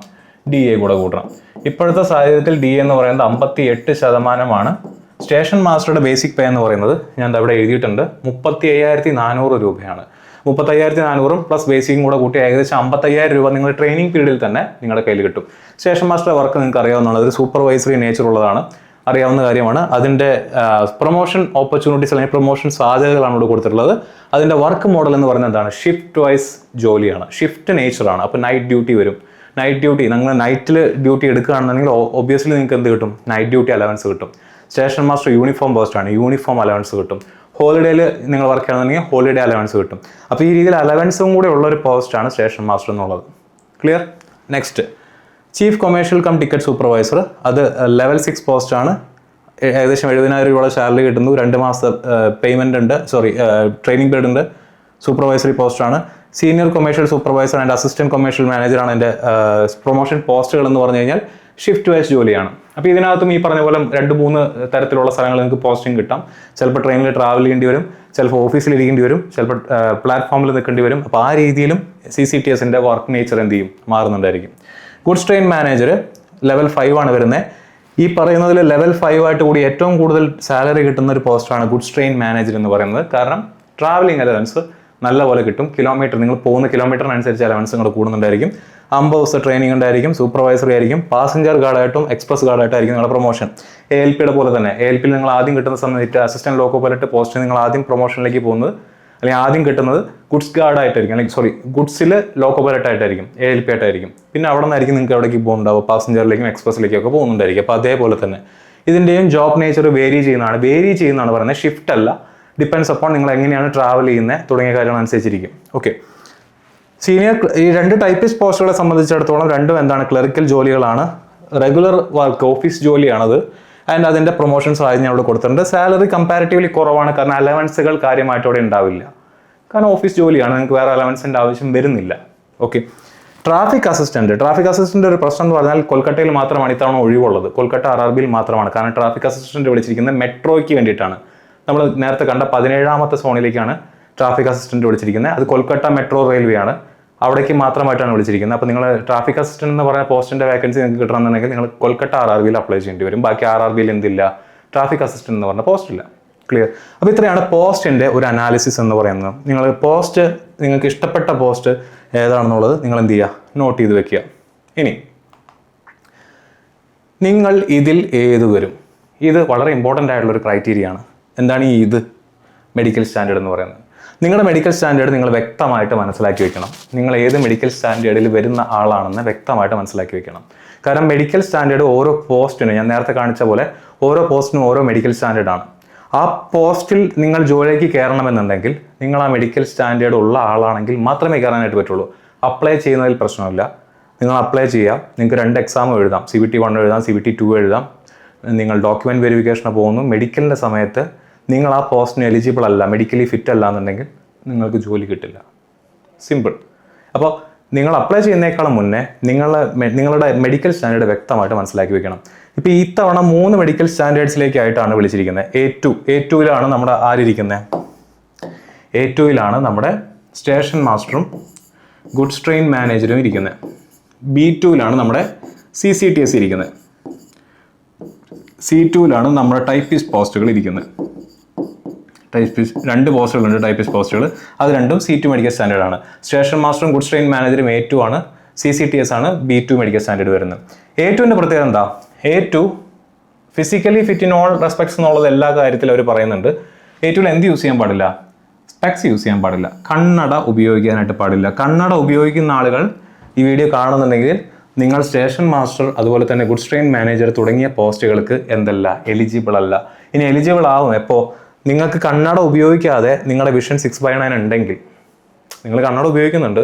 DA കൂടെ കൂട്ടണം. ഇപ്പോഴത്തെ സാഹചര്യത്തിൽ DA എന്ന് പറയുന്നത് 58%. സ്റ്റേഷൻ മാസ്റ്ററുടെ ബേസിക് പേ എന്ന് പറയുന്നത് ഞാൻ അവിടെ എഴുതിയിട്ടുണ്ട് 35,400 രൂപയാണ്. 35,400 പ്ലസ് ബേസിക്കും കൂടെ കൂട്ടി ഏകദേശം 55,000 രൂപ നിങ്ങൾ ട്രെയിനിങ് പീരീഡിൽ തന്നെ നിങ്ങളുടെ കയ്യിൽ കിട്ടും. സ്റ്റേഷൻ മാസ്റ്റർ വർക്ക് നിങ്ങൾക്ക് അറിയാവുന്നതാണ്, ഒരു സൂപ്പർവൈസറി നേച്ചർ ഉള്ളതാണ്, അറിയാവുന്ന കാര്യമാണ്. അതിൻ്റെ പ്രൊമോഷൻ ഓപ്പർച്യൂണിറ്റീസ് അല്ലെങ്കിൽ പ്രൊമോഷൻ സാധ്യതകളാണ് ഇവിടെ കൊടുത്തിട്ടുള്ളത്. അതിൻ്റെ വർക്ക് മോഡൽ എന്ന് പറയുന്നത് എന്താണ്? ഷിഫ്റ്റ് വൈസ് ജോലിയാണ്, ഷിഫ്റ്റ് നേച്ചറാണ്. അപ്പോൾ നൈറ്റ് ഡ്യൂട്ടി വരും. നൈറ്റ് ഡ്യൂട്ടി നിങ്ങൾ നൈറ്റിൽ ഡ്യൂട്ടി എടുക്കുകയാണെന്നുണ്ടെങ്കിൽ ഒബ്വിയസ്ലി നിങ്ങൾക്ക് എന്ത് കിട്ടും? നൈറ്റ് ഡ്യൂട്ടി അലവൻസ് കിട്ടും. സ്റ്റേഷൻ മാസ്റ്റർ യൂണിഫോം പോസ്റ്റാണ്, യൂണിഫോം അലവൻസ് കിട്ടും. ഹോളിഡേയിൽ നിങ്ങൾ വർക്ക് ചെയ്യണമെന്നുണ്ടെങ്കിൽ ഹോളിഡേ അലവൻസ് കിട്ടും. അപ്പോൾ ഈ രീതിയിൽ അലവൻസും കൂടെ ഉള്ളൊരു പോസ്റ്റാണ് സ്റ്റേഷൻ മാസ്റ്റർ എന്നുള്ളത്. Clear? Next chief commercial cum ticket supervisor. അത് ലെവൽ 6 പോസ്റ്റാണ്. ഏകദേശം 70,000 രൂപയുടെ സാലറി കിട്ടുന്നു. 2 മാസം പേയ്മെൻ്റ് ഉണ്ട്, ട്രെയിനിങ് പീരീഡ് ഉണ്ട്. സൂപ്പർവൈസറി പോസ്റ്റാണ്. Senior commercial supervisor and assistant commercial മാനേജറാണ് എൻ്റെ പ്രൊമോഷൻ പോസ്റ്റുകൾ എന്ന് പറഞ്ഞു കഴിഞ്ഞാൽ ഷിഫ്റ്റ് വൈസ് ജോലിയാണ്. അപ്പോൾ ഇതിനകത്തും ഈ പറഞ്ഞ പോലെ 2-3 തരത്തിലുള്ള സ്ഥലങ്ങൾ നിങ്ങൾക്ക് പോസ്റ്റിംഗ് കിട്ടാം. ചിലപ്പോൾ ട്രെയിനിൽ ട്രാവൽ ചെയ്യേണ്ടി വരും, ചിലപ്പോൾ ഓഫീസിൽ ഇരിക്കേണ്ടി വരും, ചിലപ്പോൾ പ്ലാറ്റ്ഫോമിൽ നിൽക്കേണ്ടി വരും. അപ്പോൾ ആ രീതിയിലും CCTSൻ്റെ വർക്ക് നേച്ചർ എന്ത് ചെയ്യും? മാറുന്നുണ്ടായിരിക്കും. ഗുഡ്സ് ട്രെയിൻ മാനേജർ ലെവൽ 5 ആണ് വരുന്നത്. ഈ പറയുന്നതിൽ ലെവൽ 5 ആയിട്ട് കൂടി ഏറ്റവും കൂടുതൽ സാലറി കിട്ടുന്ന ഒരു പോസ്റ്റാണ് ഗുഡ്സ് ട്രെയിൻ മാനേജർ എന്ന് പറയുന്നത്. കാരണം ട്രാവലിംഗ് അലവൻസ് നല്ലപോലെ കിട്ടും. കിലോമീറ്റർ നിങ്ങൾ പോകുന്ന കിലോമീറ്ററിനനുസരിച്ച് അലവൻസ് നിങ്ങൾ കൂടുന്നുണ്ടായിരിക്കും. 50 ദിവസം ട്രെയിനിങ് ഉണ്ടായിരിക്കും. സൂപ്പർവൈസറി ആയിരിക്കും. പാസഞ്ചർ ഗാർഡായിട്ടും എക്സ്പ്രസ് ഗാർഡായിട്ടായിരിക്കും നിങ്ങളുടെ പ്രൊമോഷൻ. ALPയുടെ പോലെ തന്നെ ALPയിൽ നിങ്ങൾ ആദ്യം കിട്ടുന്ന സമയത്ത് അസിസ്റ്റന്റ് ലോക്കോ പൈലറ്റ് പോസ്റ്റ് നിങ്ങൾ ആദ്യം പ്രൊമോഷനിലേക്ക് പോകുന്നത് അല്ലെങ്കിൽ ആദ്യം കിട്ടുന്നത് ഗുഡ്സ് ഗാർഡായിട്ടായിരിക്കും, അല്ലെങ്കിൽ ഗുഡ്സിൽ ലോക്കോ പൈലറ്റ് ആയിട്ടായിരിക്കും, ALP ആയിട്ടായിരിക്കും. പിന്നെ അവിടെ നിന്നായിരിക്കും നിങ്ങൾക്ക് എവിടേക്ക് പോകുന്നുണ്ടാവും, പാസഞ്ചറിലേക്കും എക്സ്പ്രസിലേക്കും ഒക്കെ പോകുന്നുണ്ടായിരിക്കും. അപ്പോൾ അതേപോലെ തന്നെ ഇതിൻ്റെയും ജോബ് നേച്ചർ വേരി ചെയ്യുന്നതാണ് പറയുന്നത്. ഷിഫ്റ്റ് അല്ല, ഡിപ്പെൻഡ്സ് അപ്പോൺ നിങ്ങൾ എങ്ങനെയാണ് ട്രാവൽ ചെയ്യുന്നത് തുടങ്ങിയ കാര്യങ്ങൾ അനുസരിച്ചിരിക്കും. ഓക്കെ, സീനിയർ ഈ 2 ടൈപ്പിസ്റ്റ് പോസ്റ്റുകളെ സംബന്ധിച്ചിടത്തോളം രണ്ടും എന്താണ്? ക്ലറിക്കൽ ജോലികളാണ്. റെഗുലർ വർക്ക് ഓഫീസ് ജോലിയാണത്. ആൻഡ് അതിൻ്റെ പ്രൊമോഷൻസ് ആദ്യം അവിടെ കൊടുത്തിട്ടുണ്ട്. സാലറി കമ്പാരിറ്റീവ്ലി കുറവാണ്, കാരണം അലവൻസുകൾ കാര്യമായിട്ട് അവിടെ ഉണ്ടാവില്ല. കാരണം ഓഫീസ് ജോലിയാണ്, നിങ്ങൾക്ക് വേറെ അലവൻസിൻ്റെ ആവശ്യം വരുന്നില്ല. ഓക്കെ, ട്രാഫിക് അസിസ്റ്റന്റ് ഒരു പ്രശ്നം എന്ന് പറഞ്ഞാൽ കൊൽക്കട്ടയിൽ മാത്രമാണ് ഇത്തവണ ഒഴിവുള്ളത്. കൊൽക്കട്ട RRBയിൽ മാത്രമാണ്. കാരണം ട്രാഫിക് അസിസ്റ്റന്റ് വിളിച്ചിരിക്കുന്നത് മെട്രോയ്ക്ക് വേണ്ടിയിട്ടാണ്. നമ്മൾ നേരത്തെ കണ്ട 17ാമത്തെ സോണിലേക്കാണ് ട്രാഫിക് അസിസ്റ്റന്റ് വിളിച്ചിരിക്കുന്നത്. അത് കൊൽക്കട്ട മെട്രോ റെയിൽവേ ആണ്, അവിടേക്ക് മാത്രമായിട്ടാണ് വിളിച്ചിരിക്കുന്നത്. അപ്പോൾ നിങ്ങൾ ട്രാഫിക് അസിസ്റ്റന്റ് എന്ന് പറയുന്ന പോസ്റ്റിന്റെ വേക്കൻസി നിങ്ങൾക്ക് കിട്ടണമെന്നുണ്ടെങ്കിൽ നിങ്ങൾ കൊൽക്കട്ട RRBയിൽ അപ്ലൈ ചെയ്യേണ്ടി വരും. ബാക്കി RRBയിൽ എന്തില്ല? ട്രാഫിക് അസിസ്റ്റന്റ് എന്ന് പറഞ്ഞ പോസ്റ്റ് ഇല്ല. ക്ലിയർ? അപ്പോൾ ഇത്രയാണ് പോസ്റ്റിന്റെ ഒരു അനാലിസിസ് എന്ന് പറയുന്നത്. നിങ്ങൾക്ക് ഇഷ്ടപ്പെട്ട പോസ്റ്റ് ഏതാണെന്നുള്ളത് നിങ്ങൾ എന്ത് ചെയ്യുക? നോട്ട് ചെയ്ത് വെക്കുക. ഇനി നിങ്ങൾ ഇതിൽ ഏത് വരും? ഇത് വളരെ ഇമ്പോർട്ടൻ്റ് ആയിട്ടുള്ള ഒരു ക്രൈറ്റീരിയ ആണ്. എന്താണ് ഈ മെഡിക്കൽ സ്റ്റാൻഡേർഡ് എന്ന് പറയുന്നത്? നിങ്ങളുടെ മെഡിക്കൽ സ്റ്റാൻഡേർഡ് നിങ്ങൾ വ്യക്തമായിട്ട് മനസ്സിലാക്കി വെക്കണം. നിങ്ങൾ ഏത് മെഡിക്കൽ സ്റ്റാൻഡേർഡിൽ വരുന്ന ആളാണെന്ന് വ്യക്തമായിട്ട് മനസ്സിലാക്കി വെക്കണം. കാരണം മെഡിക്കൽ സ്റ്റാൻഡേർഡ് ഓരോ പോസ്റ്റിനും, ഞാൻ നേരത്തെ കാണിച്ച പോലെ ഓരോ പോസ്റ്റിനും ഓരോ മെഡിക്കൽ സ്റ്റാൻഡേർഡാണ്. ആ പോസ്റ്റിൽ നിങ്ങൾ ജോലിക്ക് കയറണമെന്നുണ്ടെങ്കിൽ നിങ്ങൾ ആ മെഡിക്കൽ സ്റ്റാൻഡേർഡ് ഉള്ള ആളാണെങ്കിൽ മാത്രമേ കയറാനായിട്ട് പറ്റുള്ളൂ. അപ്ലൈ ചെയ്യുന്നതിൽ പ്രശ്നമില്ല. നിങ്ങൾ അപ്ലൈ ചെയ്യുക. നിങ്ങൾക്ക് 2 എക്സാമും എഴുതാം. CBT 1 എഴുതാം, CBT 2 എഴുതാം. നിങ്ങൾ ഡോക്യുമെൻറ്റ് വെരിഫിക്കേഷന് പോകുന്നു. മെഡിക്കലിൻ്റെ സമയത്ത് നിങ്ങൾ ആ പോസ്റ്റിന് എലിജിബിൾ അല്ല, മെഡിക്കലി ഫിറ്റ് അല്ല എന്നുണ്ടെങ്കിൽ നിങ്ങൾക്ക് ജോലി കിട്ടില്ല. സിമ്പിൾ. അപ്പോൾ നിങ്ങൾ അപ്ലൈ ചെയ്യുന്നേക്കാളും മുന്നേ നിങ്ങളുടെ മെഡിക്കൽ സ്റ്റാൻഡേർഡ് വ്യക്തമായിട്ട് മനസ്സിലാക്കി വെക്കണം. ഇപ്പോൾ ഈ തവണ 3 മെഡിക്കൽ സ്റ്റാൻഡേർഡ്സിലേക്കായിട്ടാണ് വിളിച്ചിരിക്കുന്നത്. A2യിലാണ് നമ്മുടെ ആരിയിരിക്കുന്നത്? A2യിലാണ് നമ്മുടെ സ്റ്റേഷൻ മാസ്റ്ററും ഗുഡ്സ് ട്രെയിൻ മാനേജറും ഇരിക്കുന്നത്. B2യിലാണ് നമ്മുടെ CCTS ഇരിക്കുന്നത്. C2യിലാണ് നമ്മുടെ ടൈപ്പിസ്റ്റ് പോസ്റ്റുകൾ ഇരിക്കുന്നത്. ടൈപ്പിസ്റ്റ് 2 പോസ്റ്റുകളുണ്ട്, ടൈപ്പിസ്റ്റ് പോസ്റ്റുകൾ. അത് രണ്ടും C2 മെഡിക്കൽ സ്റ്റാൻഡേർഡ് ആണ്. സ്റ്റേഷൻ മാസ്റ്ററും ഗുഡ്സ് ട്രെയിൻ മാനേജറും A2 ആണ്. CCTS ആണ് B2 മെഡിക്കൽ സ്റ്റാൻഡേർഡ് വരുന്നത്. A2ൻ്റെ പ്രത്യേകത എന്താ? A2 physically fit in all respects എന്നുള്ളത് എല്ലാ കാര്യത്തിലും അവർ പറയുന്നുണ്ട്. A2ൽ എന്ത് യൂസ് ചെയ്യാൻ പാടില്ല? സ്പെക്സ് യൂസ് ചെയ്യാൻ പാടില്ല. കണ്ണട ഉപയോഗിക്കാനായിട്ട് പാടില്ല. കണ്ണട ഉപയോഗിക്കുന്ന ആളുകൾ ഈ വീഡിയോ കാണുന്നുണ്ടെങ്കിൽ നിങ്ങൾ സ്റ്റേഷൻ മാസ്റ്റർ അതുപോലെ തന്നെ ഗുഡ്സ് ട്രെയിൻ മാനേജർ തുടങ്ങിയ പോസ്റ്റുകൾക്ക് എന്തല്ല? എലിജിബിൾ അല്ല. ഇനി എലിജിബിൾ ആവും എപ്പോൾ? നിങ്ങൾക്ക് കണ്ണട ഉപയോഗിക്കാതെ നിങ്ങളുടെ വിഷൻ 6/9 ഉണ്ടെങ്കിൽ, നിങ്ങൾ കണ്ണട ഉപയോഗിക്കുന്നുണ്ട്,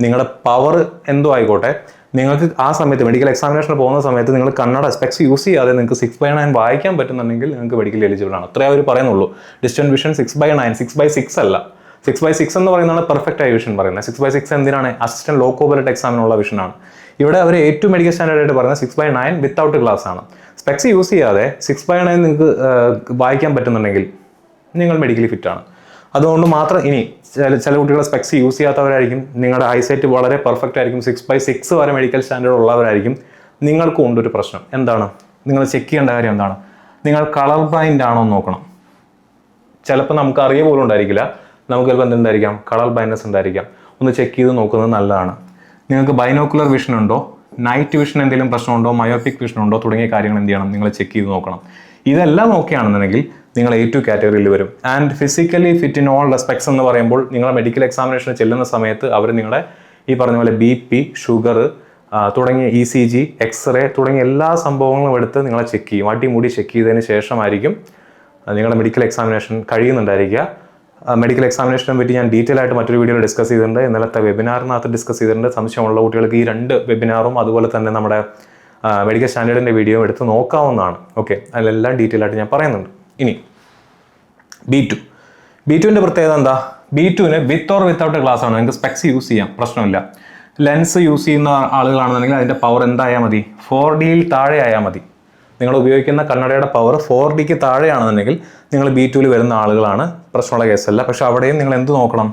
നിങ്ങളുടെ പവർ എന്തോ ആയിക്കോട്ടെ, നിങ്ങൾക്ക് ആ സമയത്ത് മെഡിക്കൽ എക്സാമിനേഷന് പോകുന്ന സമയത്ത് നിങ്ങൾ കണ്ണട സ്പെക്സ് യൂസ് ചെയ്യാതെ നിങ്ങൾക്ക് 6/9 വായിക്കാൻ പറ്റുന്നുണ്ടെങ്കിൽ നിങ്ങൾക്ക് മെഡിക്കൽ എലിജിബിൾ ആണ്. അത്രേ അവർ പറയുന്നുള്ളൂ. ഡിസ്റ്റൻസ് വിഷൻ 6/9, 6/6 അല്ല. 6/6 എന്ന് പറയുന്നതാണ് പെർഫെക്റ്റ് ആയി വിഷൻ പറയുന്നത്. 6/6 എന്തിനാണ്? അസിസ്റ്റന്റ് ലോക്കോ പൈലറ്റ് എക്സാമിനുള്ള വിഷനാണ്. ഇവിടെ അവർ A2 മെഡിക്കൽ സ്റ്റാൻഡേർഡ് ആയിട്ട് പറയുന്നത് 6/9 വിത്തൗട്ട് ഗ്ലാസ് ആണ്. സ്പെക്സ് യൂസ് ചെയ്യാതെ 6/9 നിങ്ങൾക്ക് വായിക്കാൻ പറ്റുന്നുണ്ടെങ്കിൽ നിങ്ങൾ മെഡിക്കലി ഫിറ്റ് ആണ്. അതുകൊണ്ട് മാത്രം ഇനി ചില കുട്ടികളെ സ്പെക്സ് യൂസ് ചെയ്യാത്തവരായിരിക്കും, നിങ്ങളുടെ ഐസൈറ്റ് വളരെ പെർഫെക്റ്റ് ആയിരിക്കും, 6/6 വരെ മെഡിക്കൽ സ്റ്റാൻഡേർഡ് ഉള്ളവരായിരിക്കും. നിങ്ങൾക്കും ഉണ്ടൊരു പ്രശ്നം. എന്താണ്? നിങ്ങൾ ചെക്ക് ചെയ്യേണ്ട കാര്യം എന്താണ്? നിങ്ങൾ കളർ ബ്ലൈൻഡ് ആണോ എന്ന് നോക്കണം. ചിലപ്പോൾ നമുക്ക് അറിയ പോലും ഉണ്ടായിരിക്കില്ല. നമുക്ക് ചിലപ്പോൾ എന്തുണ്ടായിരിക്കാം, കളർ ബ്ലൈൻഡ്നെസ് ഉണ്ടായിരിക്കാം. ഒന്ന് ചെക്ക് ചെയ്ത് നോക്കുന്നത് നല്ലതാണ്. നിങ്ങൾക്ക് ബൈനോക്കുലർ വിഷൻ ഉണ്ടോ, നൈറ്റ് വിഷൻ എന്തെങ്കിലും പ്രശ്നമുണ്ടോ, മയോപിക് വിഷൻ ഉണ്ടോ തുടങ്ങിയ കാര്യങ്ങൾ എന്ത് ചെയ്യണം, നിങ്ങൾ ചെക്ക് ചെയ്ത് നോക്കണം. ഇതെല്ലാം നോക്കുകയാണെന്നുണ്ടെങ്കിൽ നിങ്ങൾ A2 കാറ്റഗറിയിൽ വരും. And physically fit in all respects എന്ന് പറയുമ്പോൾ നിങ്ങളുടെ മെഡിക്കൽ എക്സാമിനേഷന് ചെല്ലുന്ന സമയത്ത് അവർ നിങ്ങളുടെ ഈ പറഞ്ഞ പോലെ BP, ഷുഗർ തുടങ്ങിയ ECG, എക്സ്റേ തുടങ്ങിയ എല്ലാ സംഭവങ്ങളും എടുത്ത് നിങ്ങളെ ചെക്ക് ചെയ്യും. അടിമുടി ചെക്ക് ചെയ്തതിന് ശേഷമായിരിക്കും നിങ്ങളുടെ മെഡിക്കൽ എക്സാമിനേഷൻ കഴിയുന്നുണ്ടായിരിക്കുക. മെഡിക്കൽ എക്സാമിനേഷനെ പറ്റി ഞാൻ ഡീറ്റെയിൽ ആയിട്ട് മറ്റൊരു വീഡിയോയിൽ ഡിസ്കസ് ചെയ്തിട്ടുണ്ട്. ഇന്നലത്തെ വെബിനാറിനകത്ത് ഡിസ്കസ് ചെയ്തിട്ടുണ്ട്. സംശയമുള്ള കുട്ടികൾക്ക് ഈ 2 വെബിനാറും അതുപോലെ തന്നെ നമ്മുടെ മെഡിക്കൽ സ്റ്റാൻഡേർഡിൻ്റെ വീഡിയോ എടുത്ത് നോക്കാവുന്നതാണ്. ഓക്കെ, അതിലെല്ലാം ഡീറ്റെയിൽ ആയിട്ട് ഞാൻ പറയുന്നുണ്ട്. ഇനി B2ൻ്റെ പ്രത്യേകത എന്താ? B2ന് വിത്ത് ഓർ വിത്തൗട്ട് ഗ്ലാസ് ആണ്. നിങ്ങൾക്ക് സ്പെക്സ് യൂസ് ചെയ്യാം, പ്രശ്നമില്ല. ലെൻസ് യൂസ് ചെയ്യുന്ന ആളുകളാണെന്നുണ്ടെങ്കിൽ അതിൻ്റെ പവർ എന്തായാൽ മതി, 4Dയിൽ താഴെ ആയാൽ മതി. നിങ്ങൾ ഉപയോഗിക്കുന്ന കണ്ണടയുടെ പവർ 4Dക്ക് താഴെയാണെന്നുണ്ടെങ്കിൽ നിങ്ങൾ B2ൽ വരുന്ന ആളുകളാണ്, പ്രശ്നമുള്ള കേസല്ല. പക്ഷെ അവിടെയും നിങ്ങൾ എന്ത് നോക്കണം,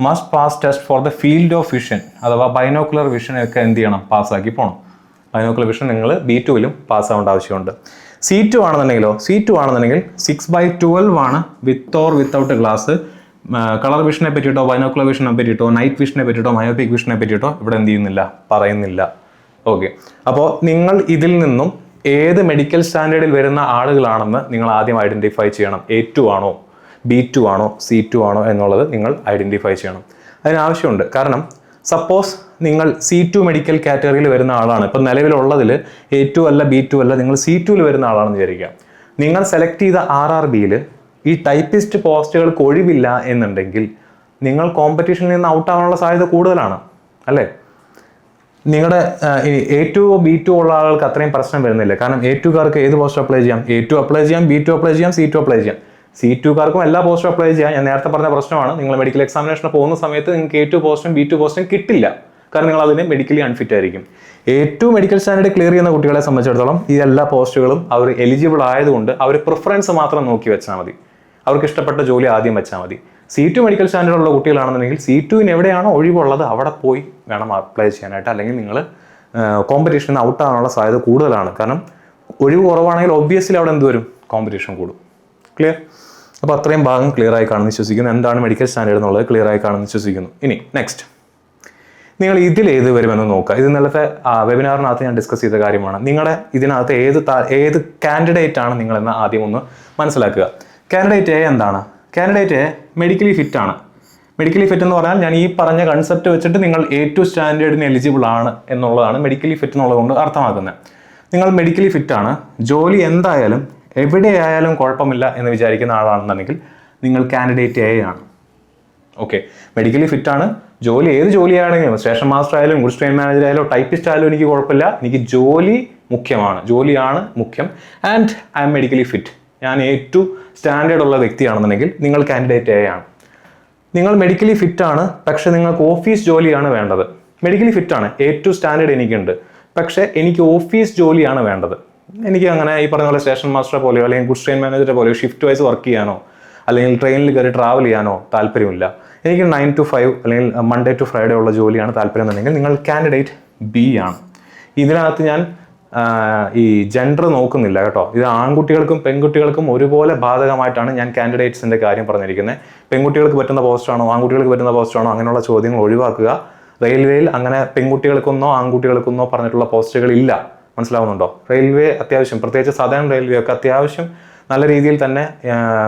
must pass test for the field of vision അഥവാ ബൈനോക്കുലർ വിഷൻ ഒക്കെ എന്ത് ചെയ്യണം, പാസ്സാക്കി പോകണം. ബൈനോക്കുലർ വിഷൻ നിങ്ങൾ B2ലും പാസ്സാവേണ്ട ആവശ്യമുണ്ട്. C2 ആണെന്നുണ്ടെങ്കിൽ 6/12 ആണ് with or without glass. Colour വിഷനെ പറ്റിയിട്ടോ, ബൈനോക്കുലർ വിഷനെ പറ്റിയിട്ടോ, നൈറ്റ് വിഷനെ പറ്റിയിട്ടോ, മയോപിക് വിഷനെ പറ്റിയിട്ടോ ഇവിടെ എന്ത് ചെയ്യുന്നില്ല, പറയുന്നില്ല. ഓക്കെ, അപ്പോൾ നിങ്ങൾ ഇതിൽ നിന്നും ഏത് മെഡിക്കൽ സ്റ്റാൻഡേർഡിൽ വരുന്ന ആളുകളാണെന്ന് നിങ്ങൾ ആദ്യം ഐഡൻറ്റിഫൈ ചെയ്യണം. A2 ആണോ, B2 ആണോ, C2 ആണോ എന്നുള്ളത് നിങ്ങൾ ഐഡൻറ്റിഫൈ ചെയ്യണം. അതിനാവശ്യമുണ്ട്. കാരണം സപ്പോസ് നിങ്ങൾ C2 മെഡിക്കൽ കാറ്റഗറിയിൽ വരുന്ന ആളാണ്. ഇപ്പം നിലവിലുള്ളതിൽ A2 അല്ല, B2 അല്ല, നിങ്ങൾ C2ൽ വരുന്ന ആളാണെന്ന് വിചാരിക്കുക. നിങ്ങൾ സെലക്ട് ചെയ്ത RRBയിൽ ഈ ടൈപ്പിസ്റ്റ് പോസ്റ്റുകൾക്ക് ഒഴിവില്ല എന്നുണ്ടെങ്കിൽ നിങ്ങൾ കോമ്പറ്റീഷനിൽ നിന്ന് ഔട്ട് ആവാനുള്ള സാധ്യത കൂടുതലാണ്, അല്ലേ? നിങ്ങളുടെ A2 B2 ഉള്ള ആൾക്ക് അത്രയും പ്രശ്നം വരുന്നില്ല. കാരണം A2കാർക്ക് ഏത് പോസ്റ്റ് അപ്ലൈ ചെയ്യാം, A2 അപ്ലൈ ചെയ്യാം, B2 അപ്ലൈ ചെയ്യാം, C2 അപ്ലൈ ചെയ്യാം. C2കാർക്കും എല്ലാ പോസ്റ്റും അപ്ലൈ ചെയ്യാം. ഞാൻ നേരത്തെ പറഞ്ഞ പ്രശ്നമാണ്, നിങ്ങൾ മെഡിക്കൽ എക്സാമിനേഷന് പോകുന്ന സമയത്ത് നിങ്ങൾക്ക് A2 പോസ്റ്റും B2 പോസ്റ്റും കിട്ടില്ല. കാരണം നിങ്ങൾ അതിന് മെഡിക്കലി അൺഫിറ്റ് ആയിരിക്കും. A2 മെഡിക്കൽ സ്റ്റാൻഡേർഡ് ക്ലിയർ ചെയ്യുന്ന കുട്ടികളെ സംബന്ധിച്ചിടത്തോളം ഈ എല്ലാ പോസ്റ്റുകളും അവർ എലിജിബിൾ ആയതുകൊണ്ട് അവർ പ്രിഫറൻസ് മാത്രം നോക്കി വെച്ചാൽ മതി. അവർക്ക് ഇഷ്ടപ്പെട്ട ജോലി ആദ്യം വെച്ചാൽ മതി. C2 മെഡിക്കൽ സ്റ്റാൻഡേർഡ് ഉള്ള കുട്ടികളാണെന്നുണ്ടെങ്കിൽ C2ന് എവിടെയാണോ ഒഴിവുള്ളത് അവിടെ പോയി വേണം അപ്ലൈ ചെയ്യാനായിട്ട്. അല്ലെങ്കിൽ നിങ്ങൾ കോമ്പറ്റീഷനിൽ നിന്ന് ഔട്ട് ആവാനുള്ള സാധ്യത കൂടുതലാണ്. കാരണം ഒഴിവ് കുറവാണെങ്കിൽ ഒബ്വിയസ്ലി അവിടെ എന്ത് വരും, കോമ്പറ്റീഷൻ കൂടും. ക്ലിയർ? അപ്പോൾ അത്രയും ഭാഗം ക്ലിയർ ആയി കാണുമെന്ന് വിശ്വസിക്കുന്നു. എന്താണ് മെഡിക്കൽ സ്റ്റാൻഡേർഡ് എന്നുള്ളത് ക്ലിയർ ആയി കാണുമെന്ന് വിശ്വസിക്കുന്നു. ഇനി നെക്സ്റ്റ്, നിങ്ങൾ ഇതിൽ ഏത് വരുമെന്ന് നോക്കുക. ഇത് ഇന്നലത്തെ വെബിനാറിനകത്ത് ഞാൻ ഡിസ്കസ് ചെയ്ത കാര്യമാണ്. നിങ്ങളുടെ ഇതിനകത്ത് ഏത് കാൻഡിഡേറ്റ് ആണ് നിങ്ങളെന്ന് ആദ്യം ഒന്ന് മനസ്സിലാക്കുക. കാൻഡിഡേറ്റ് A എന്താണ്? കാൻഡിഡേറ്റ് A മെഡിക്കലി ഫിറ്റ് ആണ്. മെഡിക്കലി ഫിറ്റ് എന്ന് പറഞ്ഞാൽ ഞാൻ ഈ പറഞ്ഞ കൺസെപ്റ്റ് വെച്ചിട്ട് നിങ്ങൾ A2 സ്റ്റാൻഡേർഡിന് എലിജിബിൾ ആണ് എന്നുള്ളതാണ് മെഡിക്കലി ഫിറ്റ് എന്നുള്ളത് കൊണ്ട് അർത്ഥമാക്കുന്നത്. നിങ്ങൾ മെഡിക്കലി ഫിറ്റ് ആണ്, ജോലി എന്തായാലും എവിടെയായാലും കുഴപ്പമില്ല എന്ന് വിചാരിക്കുന്ന ആളാണെന്നുണ്ടെങ്കിൽ നിങ്ങൾ കാൻഡിഡേറ്റ് A ആണ്. ഓക്കെ, മെഡിക്കലി ഫിറ്റ് ആണ്, ജോലി ഏത് ജോലിയാണെങ്കിലും സ്റ്റേഷൻ മാസ്റ്റർ ആയാലും ഗുഡ്സ് ട്രെയിൻ മാനേജർ ആയാലും ടൈപ്പിസ്റ്റ് ആയാലും എനിക്ക് കുഴപ്പമില്ല, എനിക്ക് ജോലി മുഖ്യമാണ്, ജോലിയാണ് മുഖ്യം. And I M medically fit, ഞാൻ A2 സ്റ്റാൻഡേർഡ് ഉള്ള വ്യക്തിയാണെന്നുണ്ടെങ്കിൽ നിങ്ങൾ കാൻഡിഡേറ്റ് A ആണ്. നിങ്ങൾ മെഡിക്കലി ഫിറ്റ് ആണ്, പക്ഷെ നിങ്ങൾക്ക് ഓഫീസ് ജോലിയാണ് വേണ്ടത്. മെഡിക്കലി ഫിറ്റ് ആണ്, A2 സ്റ്റാൻഡേർഡ് എനിക്കുണ്ട്, പക്ഷേ എനിക്ക് ഓഫീസ് ജോലിയാണ് വേണ്ടത്. എനിക്ക് അങ്ങനെ ഈ പറഞ്ഞ പോലെ സ്റ്റേഷൻ മാസ്റ്ററെ പോലെയോ അല്ലെങ്കിൽ ഗുഡ്സ് ട്രെയിൻ മാനേജറെ പോലെയോ ഷിഫ്റ്റ് വൈസ് വർക്ക് ചെയ്യാനോ അല്ലെങ്കിൽ ട്രെയിനിൽ കയറി ട്രാവൽ ചെയ്യാനോ താല്പര്യമില്ല. എനിക്ക് 9 to 5 അല്ലെങ്കിൽ Monday to Friday ഉള്ള ജോലിയാണ് താല്പര്യം എന്നുണ്ടെങ്കിൽ നിങ്ങൾ കാൻഡിഡേറ്റ് B ആണ്. ഇതിനകത്ത് ഞാൻ ഈ ജെൻഡർ നോക്കുന്നില്ല കേട്ടോ. ഇത് ആൺകുട്ടികൾക്കും പെൺകുട്ടികൾക്കും ഒരുപോലെ ബാധകമായിട്ടാണ് ഞാൻ കാൻഡിഡേറ്റ്സിൻ്റെ കാര്യം പറഞ്ഞിരിക്കുന്നത്. പെൺകുട്ടികൾക്ക് പറ്റുന്ന പോസ്റ്റാണോ ആൺകുട്ടികൾക്ക് പറ്റുന്ന പോസ്റ്റാണോ അങ്ങനെയുള്ള ചോദ്യങ്ങൾ ഒഴിവാക്കുക. റെയിൽവേയിൽ അങ്ങനെ പെൺകുട്ടികൾക്കൊന്നോ ആൺകുട്ടികൾക്കൊന്നോ പറഞ്ഞിട്ടുള്ള പോസ്റ്റുകളില്ല. മനസ്സിലാവുന്നുണ്ടോ? റെയിൽവേ അത്യാവശ്യം, പ്രത്യേകിച്ച് സദേൺ റെയിൽവേ ഒക്കെ അത്യാവശ്യം നല്ല രീതിയിൽ തന്നെ